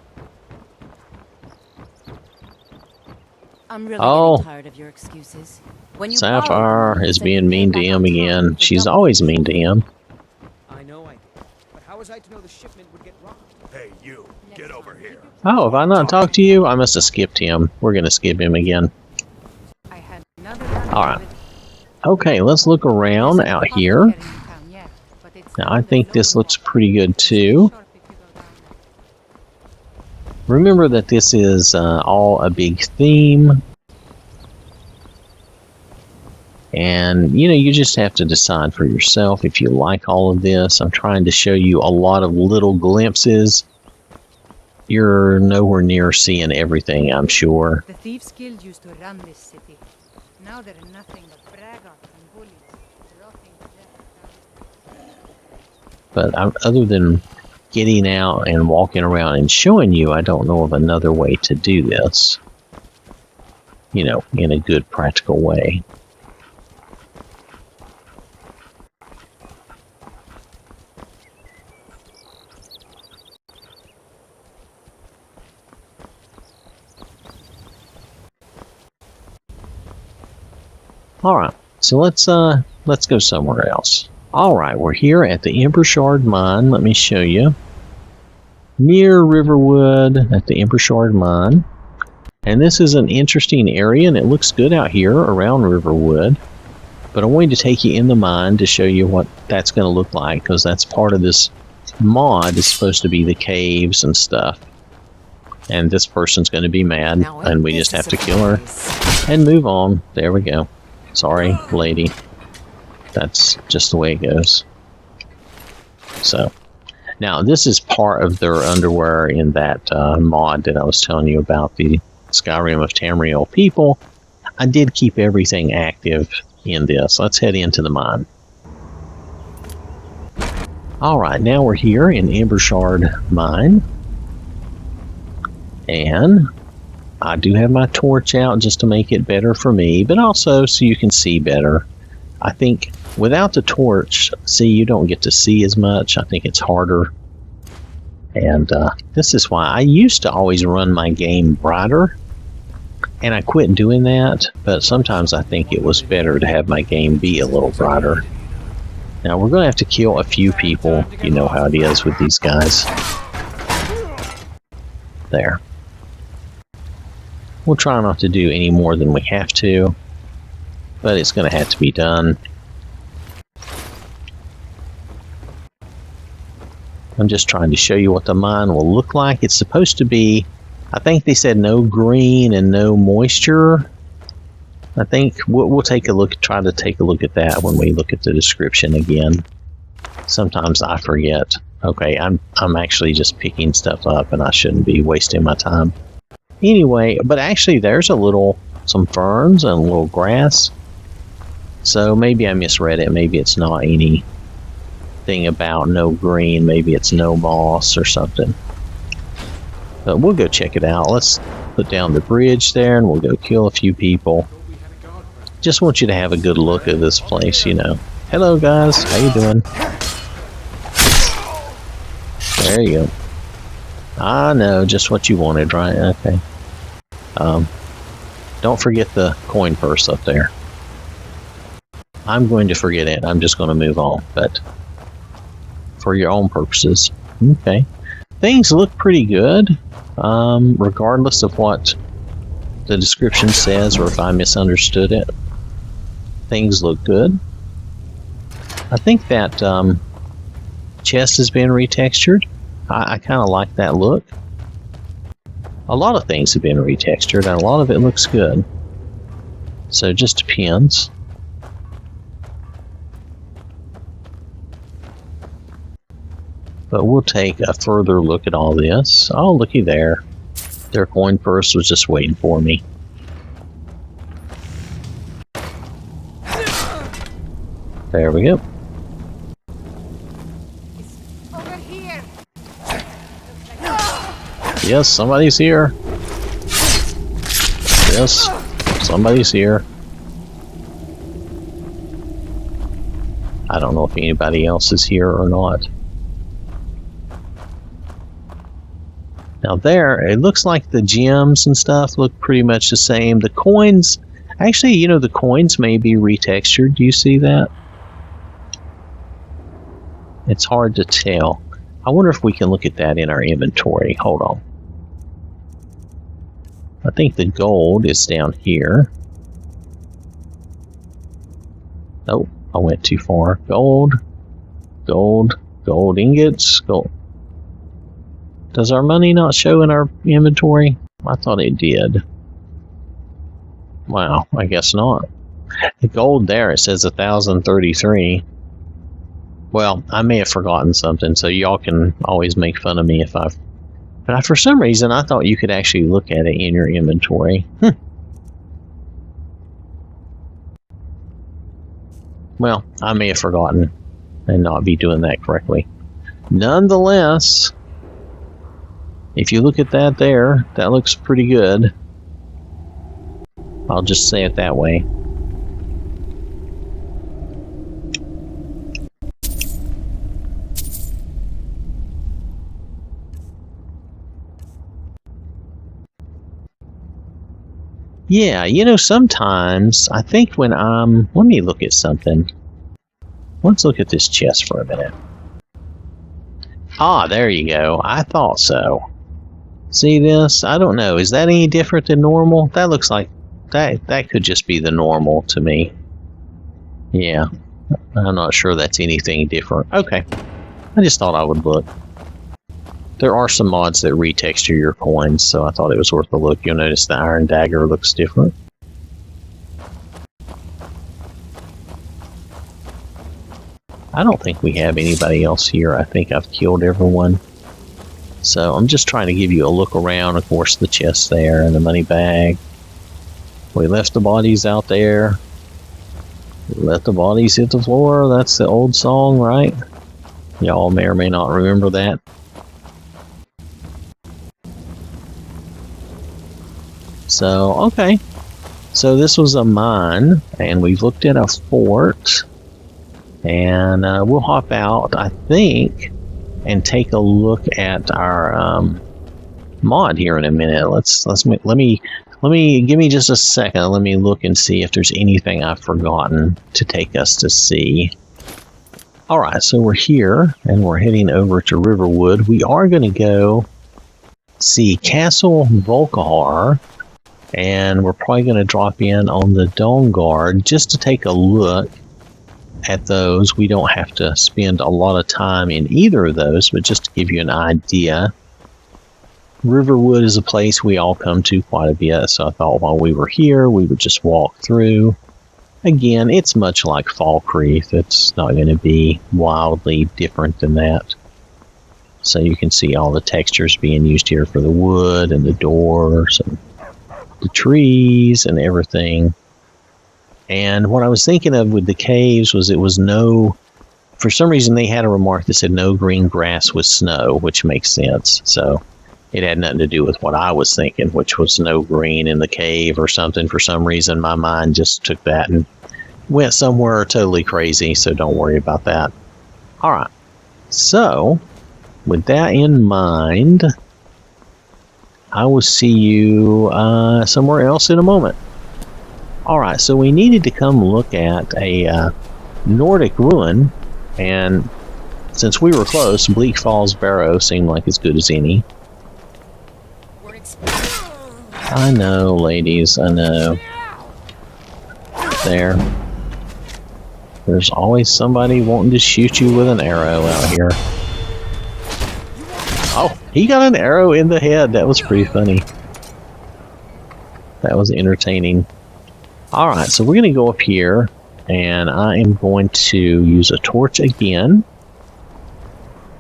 Speaker 6: I'm really getting tired of your excuses. When you
Speaker 1: Sapphire is being mean to him again. She's always mean to him.
Speaker 8: I know I did. But how was I to know the shipment would get robbed?
Speaker 3: Hey, you, get over here.
Speaker 1: Oh, have I not talked to you? I must have skipped him. We're going to skip him again.
Speaker 2: I had another
Speaker 1: Alright. Okay, let's look around out here. Now, I think this looks pretty good too. Remember that this is all a big theme. And, you know, you just have to decide for yourself if you like all of this. I'm trying to show you a lot of little glimpses. You're nowhere near seeing everything, I'm sure.
Speaker 2: The thieves' guild used to run this city. Now they're nothing but braggarts and bullies, rotting to death.
Speaker 1: But other than getting out and walking around and showing you, I don't know of another way to do this. You know, in a good practical way. Alright, so let's go somewhere else. Alright, we're here at the Implying mine. Let me show you. Near Riverwood at the Implying mine. And this is an interesting area, and it looks good out here around Riverwood. But I'm going to take you in the mine to show you what that's going to look like, because that's part of this mod. Is supposed to be the caves and stuff. And this person's going to be mad, and we just have to kill her and move on. There we go. Sorry, lady. That's just the way it goes. So, now this is part of their underwear in that mod that I was telling you about, the Skyrim of Tamriel people. I did keep everything active in this. Let's head into the mine. Alright, now we're here in Implying mine. And I do have my torch out just to make it better for me, but also so you can see better. I think without the torch, see, you don't get to see as much. I think it's harder. And this is why I used to always run my game brighter, and I quit doing that, but sometimes I think it was better to have my game be a little brighter. Now we're going to have to kill a few people. You know how it is with these guys. There. We'll try not to do any more than we have to, but it's going to have to be done. I'm just trying to show you what the mine will look like. It's supposed to be, I think they said no green and no moisture. I think we'll take a look, try to take a look at that when we look at the description again. Sometimes I forget. Okay, I'm actually just picking stuff up, and I shouldn't be wasting my time. Anyway, but actually there's some ferns and a little grass. So maybe I misread it. Maybe it's not anything about no green. Maybe it's no moss or something. But we'll go check it out. Let's put down the bridge there, and we'll go kill a few people. Just want you to have a good look at this place, you know. Hello guys, how you doing? There you go. I know, just what you wanted, right? Okay. Don't forget the coin purse up there. I'm going to forget it. I'm just going to move on, but for your own purposes. Okay. Things look pretty good, regardless of what the description says or if I misunderstood it. Things look good. I think that chest has been retextured. I kind of like that look. A lot of things have been retextured, and a lot of it looks good. So it just depends. But we'll take a further look at all this. Oh, looky there. Their coin purse was just waiting for me. There we go.
Speaker 6: Over here.
Speaker 1: Yes, somebody's here. Yes, somebody's here. I don't know if anybody else is here or not. Now there, it looks like the gems and stuff look pretty much the same. The coins, actually, you know, the coins may be retextured. Do you see that? It's hard to tell. I wonder if we can look at that in our inventory. Hold on. I think the gold is down here. Oh, I went too far. Gold, gold, gold ingots, gold. Does our money not show in our inventory? I thought it did. Wow, I guess not. The gold there, it says 1,033. Well, I may have forgotten something, so y'all can always make fun of me if I've... But for some reason, I thought you could actually look at it in your inventory. Well, I may have forgotten and not be doing that correctly. nonetheless, if you look at that there, that looks pretty good. I'll just say it that way. Yeah, you know, sometimes I think when let me look at something. Let's look at this chest for a minute. Ah, there you go. I thought so. See this? I don't know. Is that any different than normal? That looks like that could just be the normal to me. Yeah. I'm not sure that's anything different. Okay. I just thought I would look. There are some mods that retexture your coins, so I thought it was worth a look. You'll notice the iron dagger looks different. I don't think we have anybody else here. I think I've killed everyone. So I'm just trying to give you a look around. Of course, the chest there and the money bag. We left the bodies out there. We let the bodies hit the floor. That's the old song, right? Y'all may or may not remember that. So, okay. So this was a mine, and we've looked at a fort. And we'll hop out, I think, and take a look at our mod here in a minute. Let me give me just a second. Let me look and see if there's anything I've forgotten to take us to see. All right, so we're here and we're heading over to Riverwood. We are going to go see Castle Volkihar, and we're probably going to drop in on the Dawnguard just to take a look at those. We don't have to spend a lot of time in either of those, but just to give you an idea. Riverwood is a place we all come to quite a bit, so I thought while we were here, we would just walk through. Again, it's much like Falkreath. It's not going to be wildly different than that. So you can see all the textures being used here for the wood and the doors and the trees and everything. And what I was thinking of with the caves was for some reason they had a remark that said no green grass with snow, which makes sense. So it had nothing to do with what I was thinking, which was no green in the cave or something. For some reason, my mind just took that and went somewhere totally crazy, so don't worry about that. All right. So, with that in mind, I will see you somewhere else in a moment. All right, so we needed to come look at a Nordic ruin, and since we were close, Bleak Falls Barrow seemed like as good as any. I know, ladies, I know. There's always somebody wanting to shoot you with an arrow out here. Oh, he got an arrow in the head. That was pretty funny. That was entertaining. Alright, so we're going to go up here, and I am going to use a torch again.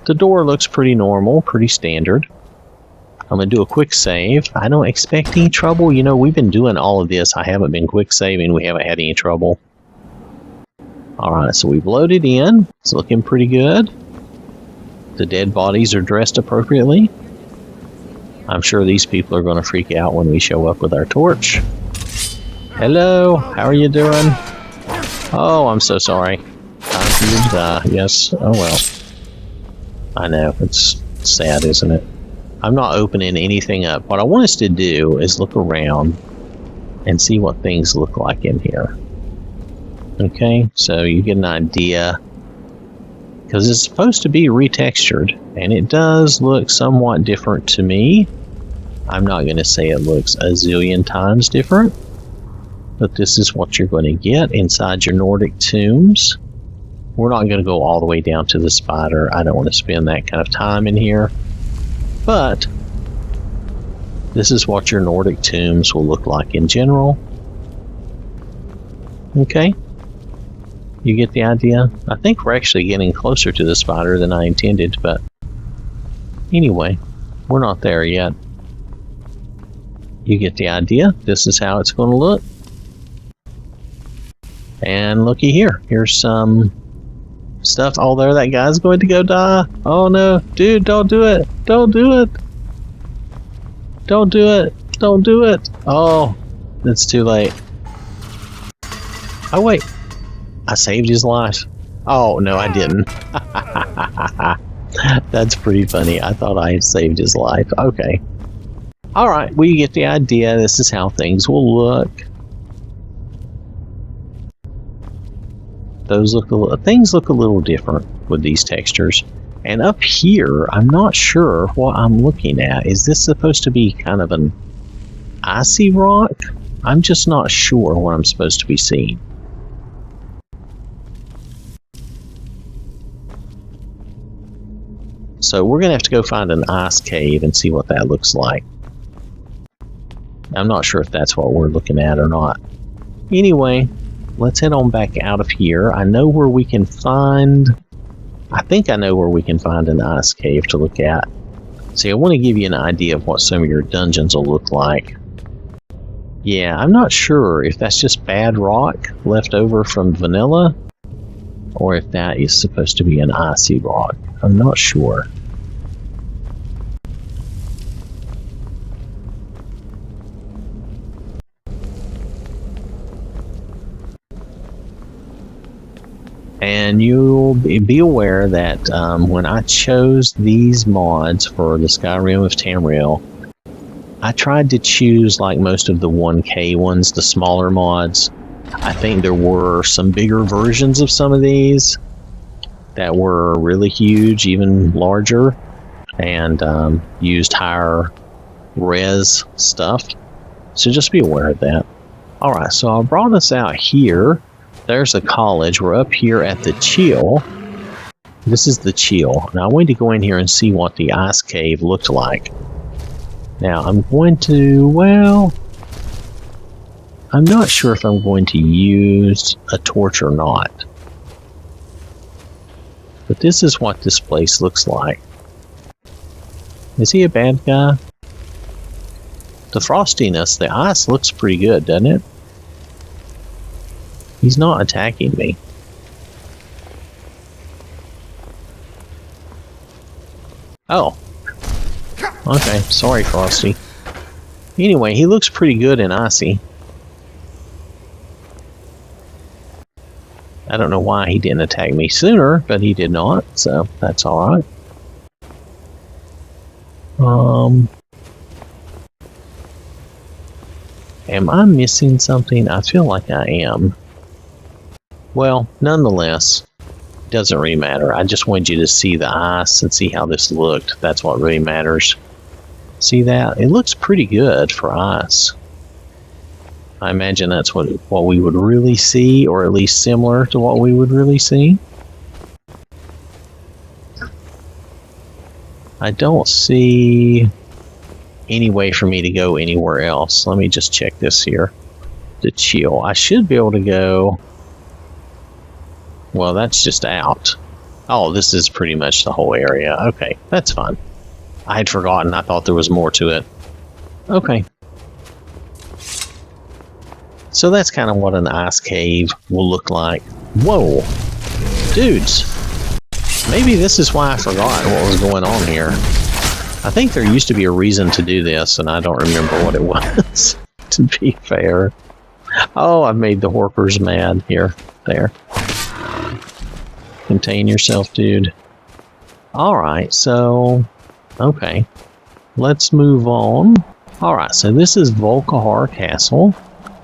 Speaker 1: The door looks pretty normal, pretty standard. I'm going to do a quick save. I don't expect any trouble. You know, we've been doing all of this. I haven't been quick saving. We haven't had any trouble. Alright, so we've loaded in. It's looking pretty good. The dead bodies are dressed appropriately. I'm sure these people are going to freak out when we show up with our torch. Hello, how are you doing? Oh, I'm so sorry. Time for you to die. Yes, oh well. I know, it's sad, isn't it? I'm not opening anything up. What I want us to do is look around and see what things look like in here. Okay, so you get an idea. Because it's supposed to be retextured, and it does look somewhat different to me. I'm not going to say it looks a zillion times different, but this is what you're going to get inside your Nordic tombs. We're not going to go all the way down to the spider. I don't want to spend that kind of time in here. But this is what your Nordic tombs will look like in general. Okay? You get the idea? I think we're actually getting closer to the spider than I intended, but anyway, we're not there yet. You get the idea? This is how it's going to look. And looky here. Here's some stuff. Oh, there, that guy's going to go die. Oh no, dude, don't do it. Don't do it. Don't do it. Don't do it. Oh, it's too late. Oh wait, I saved his life. Oh no, I didn't. That's pretty funny. I thought I had saved his life. Okay. Alright, we get the idea. This is how things will look. Things look a little different with these textures. And up here, I'm not sure what I'm looking at. Is this supposed to be kind of an icy rock? I'm just not sure what I'm supposed to be seeing. So we're going to have to go find an ice cave and see what that looks like. I'm not sure if that's what we're looking at or not. Anyway, let's head on back out of here. I know where we can find... I think I know where we can find an ice cave to look at. See, I want to give you an idea of what some of your dungeons will look like. Yeah, I'm not sure if that's just bad rock left over from vanilla, or if that is supposed to be an icy rock. I'm not sure. And you'll be aware that when I chose these mods for the Skyrim of Tamriel, I tried to choose like most of the 1K ones, the smaller mods. I think there were some bigger versions of some of these that were really huge, even larger, and used higher res stuff. So just be aware of that. Alright, so I brought us out here. There's a college. We're up here at the Chill. This is the Chill. Now I'm going to go in here and see what the ice cave looked like. Now I'm going to, well, I'm not sure if I'm going to use a torch or not. But this is what this place looks like. Is he a bad guy? The frostiness, the ice looks pretty good, doesn't it? He's not attacking me. Oh. Okay, sorry, Frosty. Anyway, he looks pretty good in icy. I don't know why he didn't attack me sooner, but he did not, so that's alright. Am I missing something? I feel like I am. Well, nonetheless, it doesn't really matter. I just wanted you to see the ice and see how this looked. That's what really matters. See that? It looks pretty good for ice. I imagine that's what we would really see, or at least similar to what we would really see. I don't see any way for me to go anywhere else. Let me just check this here. The Chill. I should be able to go... Well, that's just out. Oh, this is pretty much the whole area. Okay, that's fine. I had forgotten. I thought there was more to it. Okay. So that's kind of what an ice cave will look like. Whoa! Dudes! Maybe this is why I forgot what was going on here. I think there used to be a reason to do this, and I don't remember what it was, to be fair. Oh, I've made the Horkers mad. Here. There. Contain yourself, dude. Alright, so... Okay. Let's move on. Alright, so this is Volkihar Castle.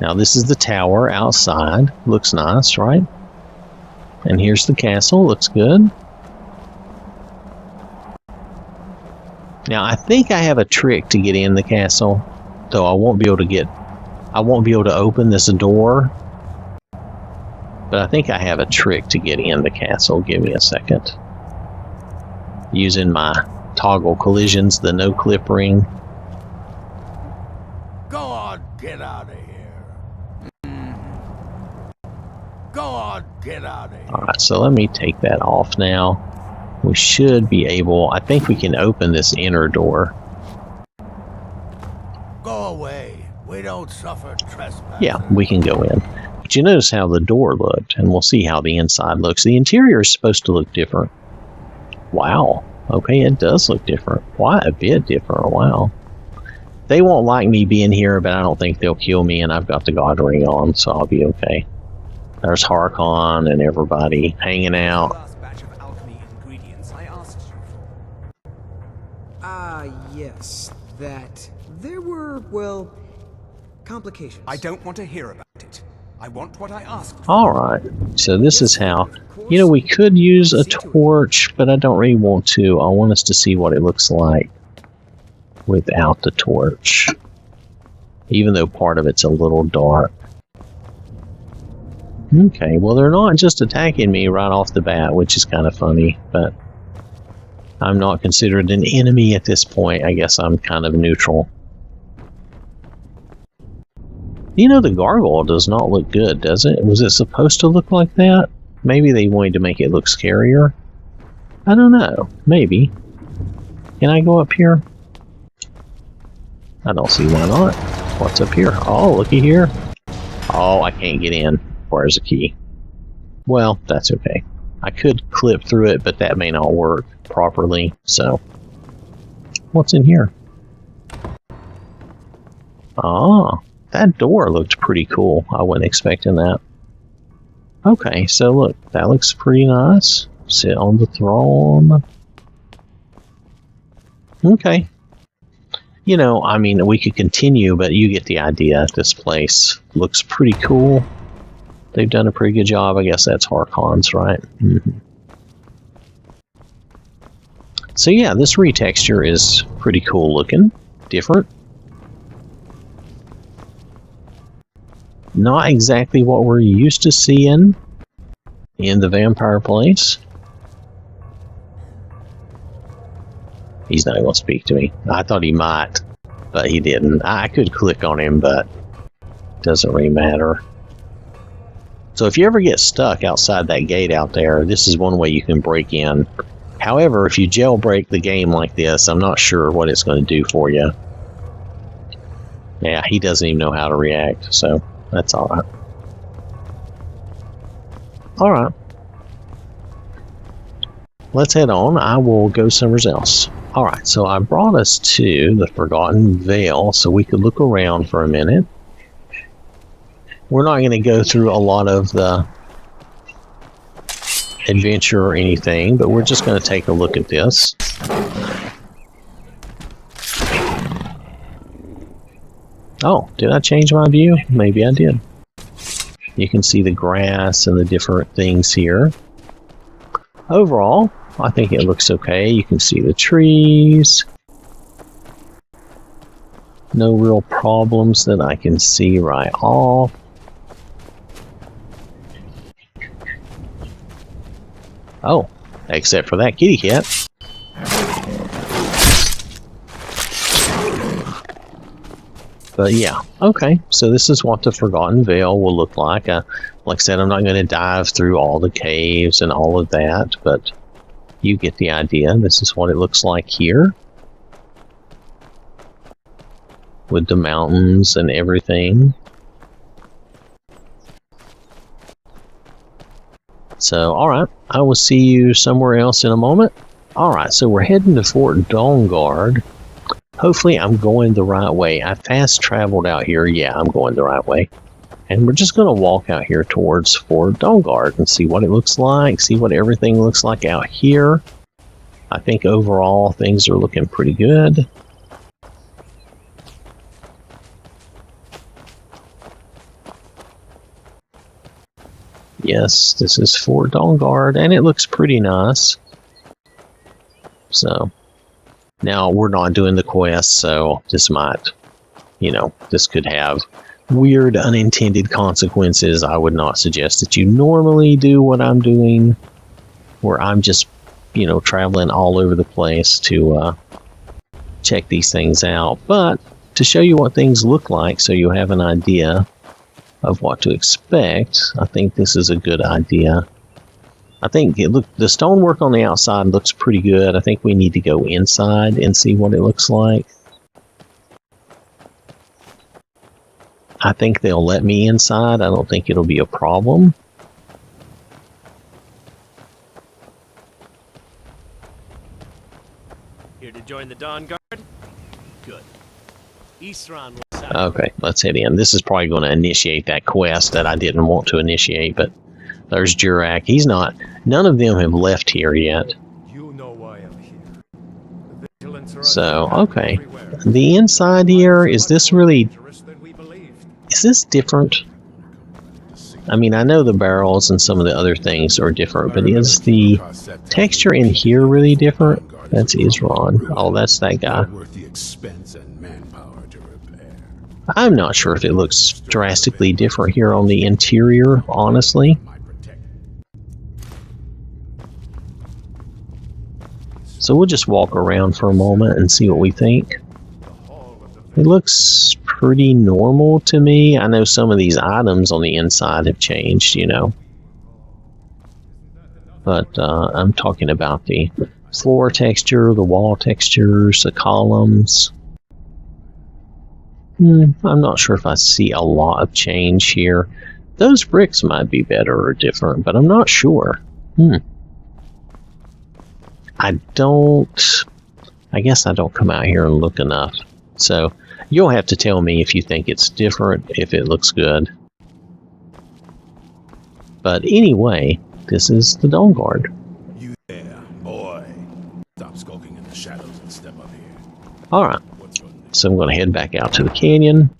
Speaker 1: Now this is the tower outside. Looks nice, right? And here's the castle. Looks good. Now I think I have a trick to get in the castle. Though I won't be able to open this door. But I think I have a trick to get in the castle. Give me a second. Using my toggle collisions, the no clip ring.
Speaker 3: Go on, get out of here. Go on, get out of here.
Speaker 1: Alright, so let me take that off now. We should be able... I think we can open this inner door.
Speaker 3: Go away. We don't suffer trespass.
Speaker 1: Yeah, we can go in. But you notice how the door looked, and we'll see how the inside looks. The interior is supposed to look different. Wow. Okay, it does look different. Quite a bit different. Wow. They won't like me being here, but I don't think they'll kill me, and I've got the god ring on, so I'll be okay. There's Harkon and everybody hanging out.
Speaker 8: Last batch of alchemy ingredients I asked you for. Ah, yes, that. There were, well, complications.
Speaker 9: I don't want to hear about it. I want what I asked for.
Speaker 1: Alright, so this is how... You know, we could use a torch, but I don't really want to. I want us to see what it looks like without the torch. Even though part of it's a little dark. Okay, well they're not just attacking me right off the bat, which is kind of funny, but I'm not considered an enemy at this point. I guess I'm kind of neutral. You know, the gargoyle does not look good, does it? Was it supposed to look like that? Maybe they wanted to make it look scarier? I don't know. Maybe. Can I go up here? I don't see why not. What's up here? Oh, looky here. Oh, I can't get in. Where's the key? Well, that's okay. I could clip through it, but that may not work properly, so... What's in here? Ah, that door looked pretty cool. I wasn't expecting that. Okay, so look, that looks pretty nice. Sit on the throne. Okay. You know, I mean, we could continue, but you get the idea. This place looks pretty cool. They've done a pretty good job. I guess that's Harkon's, right? Mm-hmm. So yeah, this retexture is pretty cool looking. Different. Not exactly what we're used to seeing in the vampire place. He's not going to speak to me. I thought he might, but he didn't. I could click on him, but it doesn't really matter. So if you ever get stuck outside that gate out there, this is one way you can break in. However, if you jailbreak the game like this, I'm not sure what it's going to do for you. Yeah, he doesn't even know how to react, so that's alright. Alright. Let's head on. I will go somewhere else. Alright, so I brought us to the Forgotten Vale so we could look around for a minute. We're not going to go through a lot of the adventure or anything, but we're just going to take a look at this. Oh, did I change my view? Maybe I did. You can see the grass and the different things here. Overall, I think it looks okay. You can see the trees. No real problems that I can see right off. Oh, except for that kitty cat. But yeah, okay, so this is what the Forgotten Vale will look like. Like I said, I'm not going to dive through all the caves and all of that, but you get the idea. This is what it looks like here. With the mountains and everything. So, alright, I will see you somewhere else in a moment. Alright, so we're heading to Fort Dawnguard. Hopefully I'm going the right way. I fast traveled out here. Yeah, I'm going the right way. And we're just going to walk out here towards Fort Dawnguard and see what it looks like, see what everything looks like out here. I think overall things are looking pretty good. Yes, this is Fort Dawnguard, and it looks pretty nice. So, now we're not doing the quest, so this might, you know, this could have weird unintended consequences. I would not suggest that you normally do what I'm doing, where I'm just, you know, traveling all over the place to check these things out. But to show you what things look like so you have an idea of what to expect, I think this is a good idea. I think the stonework on the outside looks pretty good. I think we need to go inside and see what it looks like. I think they'll let me inside. I don't think it'll be a problem.
Speaker 4: Here to join the Dawnguard? Good. Isran will sound.
Speaker 1: Okay, let's head in. This is probably going to initiate that quest that I didn't want to initiate, but there's Jurak. He's not. None of them have left here yet.
Speaker 5: You know why I'm here. The vigilance are
Speaker 1: So,
Speaker 5: underground
Speaker 1: okay.
Speaker 5: everywhere.
Speaker 1: The inside here, is this really... Is this different? I mean, I know the barrels and some of the other things are different, but is the texture in here really different? That's Isran. Oh, that's that guy.
Speaker 3: Worth the expense and manpower to repair.
Speaker 1: I'm not sure if it looks drastically different here on the interior, honestly. So we'll just walk around for a moment and see what we think. It looks pretty normal to me. I know some of these items on the inside have changed, you know. But I'm talking about the floor texture, the wall textures, the columns. I'm not sure if I see a lot of change here. Those bricks might be better or different, but I'm not sure. I guess I don't come out here and look enough. So you'll have to tell me if you think it's different, if it looks good. But anyway, this is the Dawnguard.
Speaker 3: You there, boy. Stop skulking in the shadows and step up here.
Speaker 1: Alright, so I'm going to head back out to the canyon.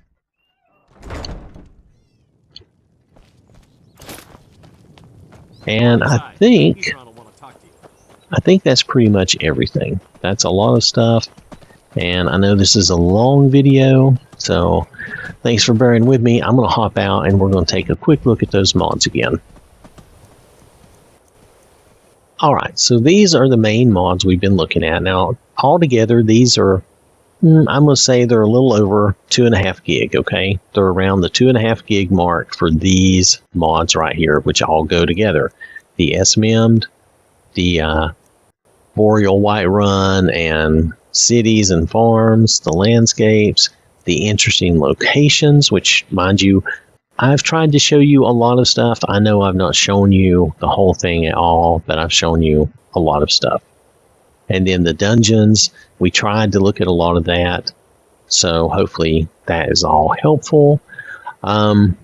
Speaker 1: And I think that's pretty much everything. That's a lot of stuff. And I know this is a long video, so thanks for bearing with me. I'm going to hop out and we're going to take a quick look at those mods again. Alright, so these are the main mods we've been looking at. Now, altogether, these are, I'm going to say they're a little over 2.5 gig, okay? They're around the 2.5 gig mark for these mods right here, which all go together. The SMIM'd, the Boreal Whiterun, and cities and farms, the landscapes, the interesting locations, which, mind you, I've tried to show you a lot of stuff. I know I've not shown you the whole thing at all, but I've shown you a lot of stuff. And then the dungeons, we tried to look at a lot of that, so hopefully that is all helpful. Now,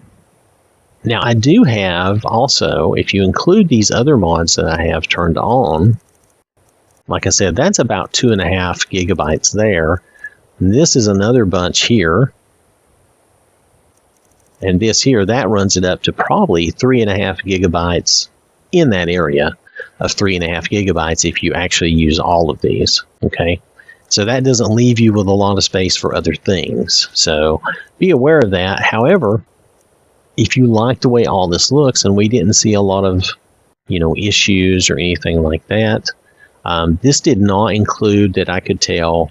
Speaker 1: I do have also, if you include these other mods that I have turned on, like I said, that's about 2.5 gigabytes there. And this is another bunch here. And this here, that runs it up to probably 3.5 gigabytes in that area of 3.5 gigabytes if you actually use all of these. Okay, so that doesn't leave you with a lot of space for other things. So be aware of that. However, if you like the way all this looks, and we didn't see a lot of, you know, issues or anything like that, this did not include, that I could tell,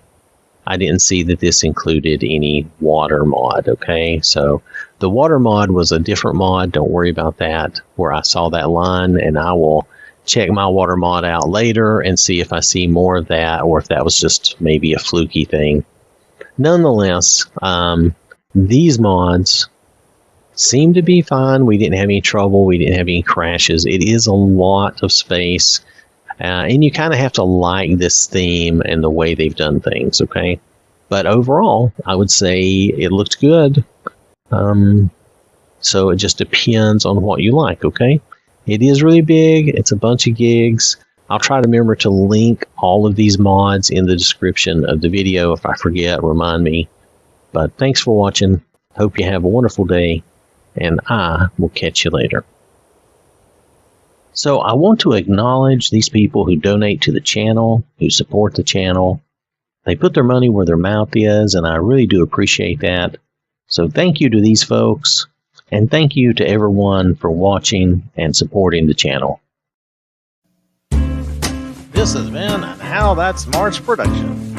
Speaker 1: I didn't see that this included any water mod, okay? So the water mod was a different mod, don't worry about that, where I saw that line, and I will check my water mod out later and see if I see more of that, or if that was just maybe a fluky thing. Nonetheless, these mods seem to be fine. We didn't have any trouble, we didn't have any crashes. It is a lot of space. And you kind of have to like this theme and the way they've done things, okay? But overall, I would say it looked good. So it just depends on what you like, okay? It is really big. It's a bunch of gigs. I'll try to remember to link all of these mods in the description of the video. If I forget, remind me. But thanks for watching. Hope you have a wonderful day, and I will catch you later. So I want to acknowledge these people who donate to the channel, who support the channel. They put their money where their mouth is, and I really do appreciate that. So thank you to these folks, and thank you to everyone for watching and supporting the channel.
Speaker 10: This has been an OwwThatSmarts production.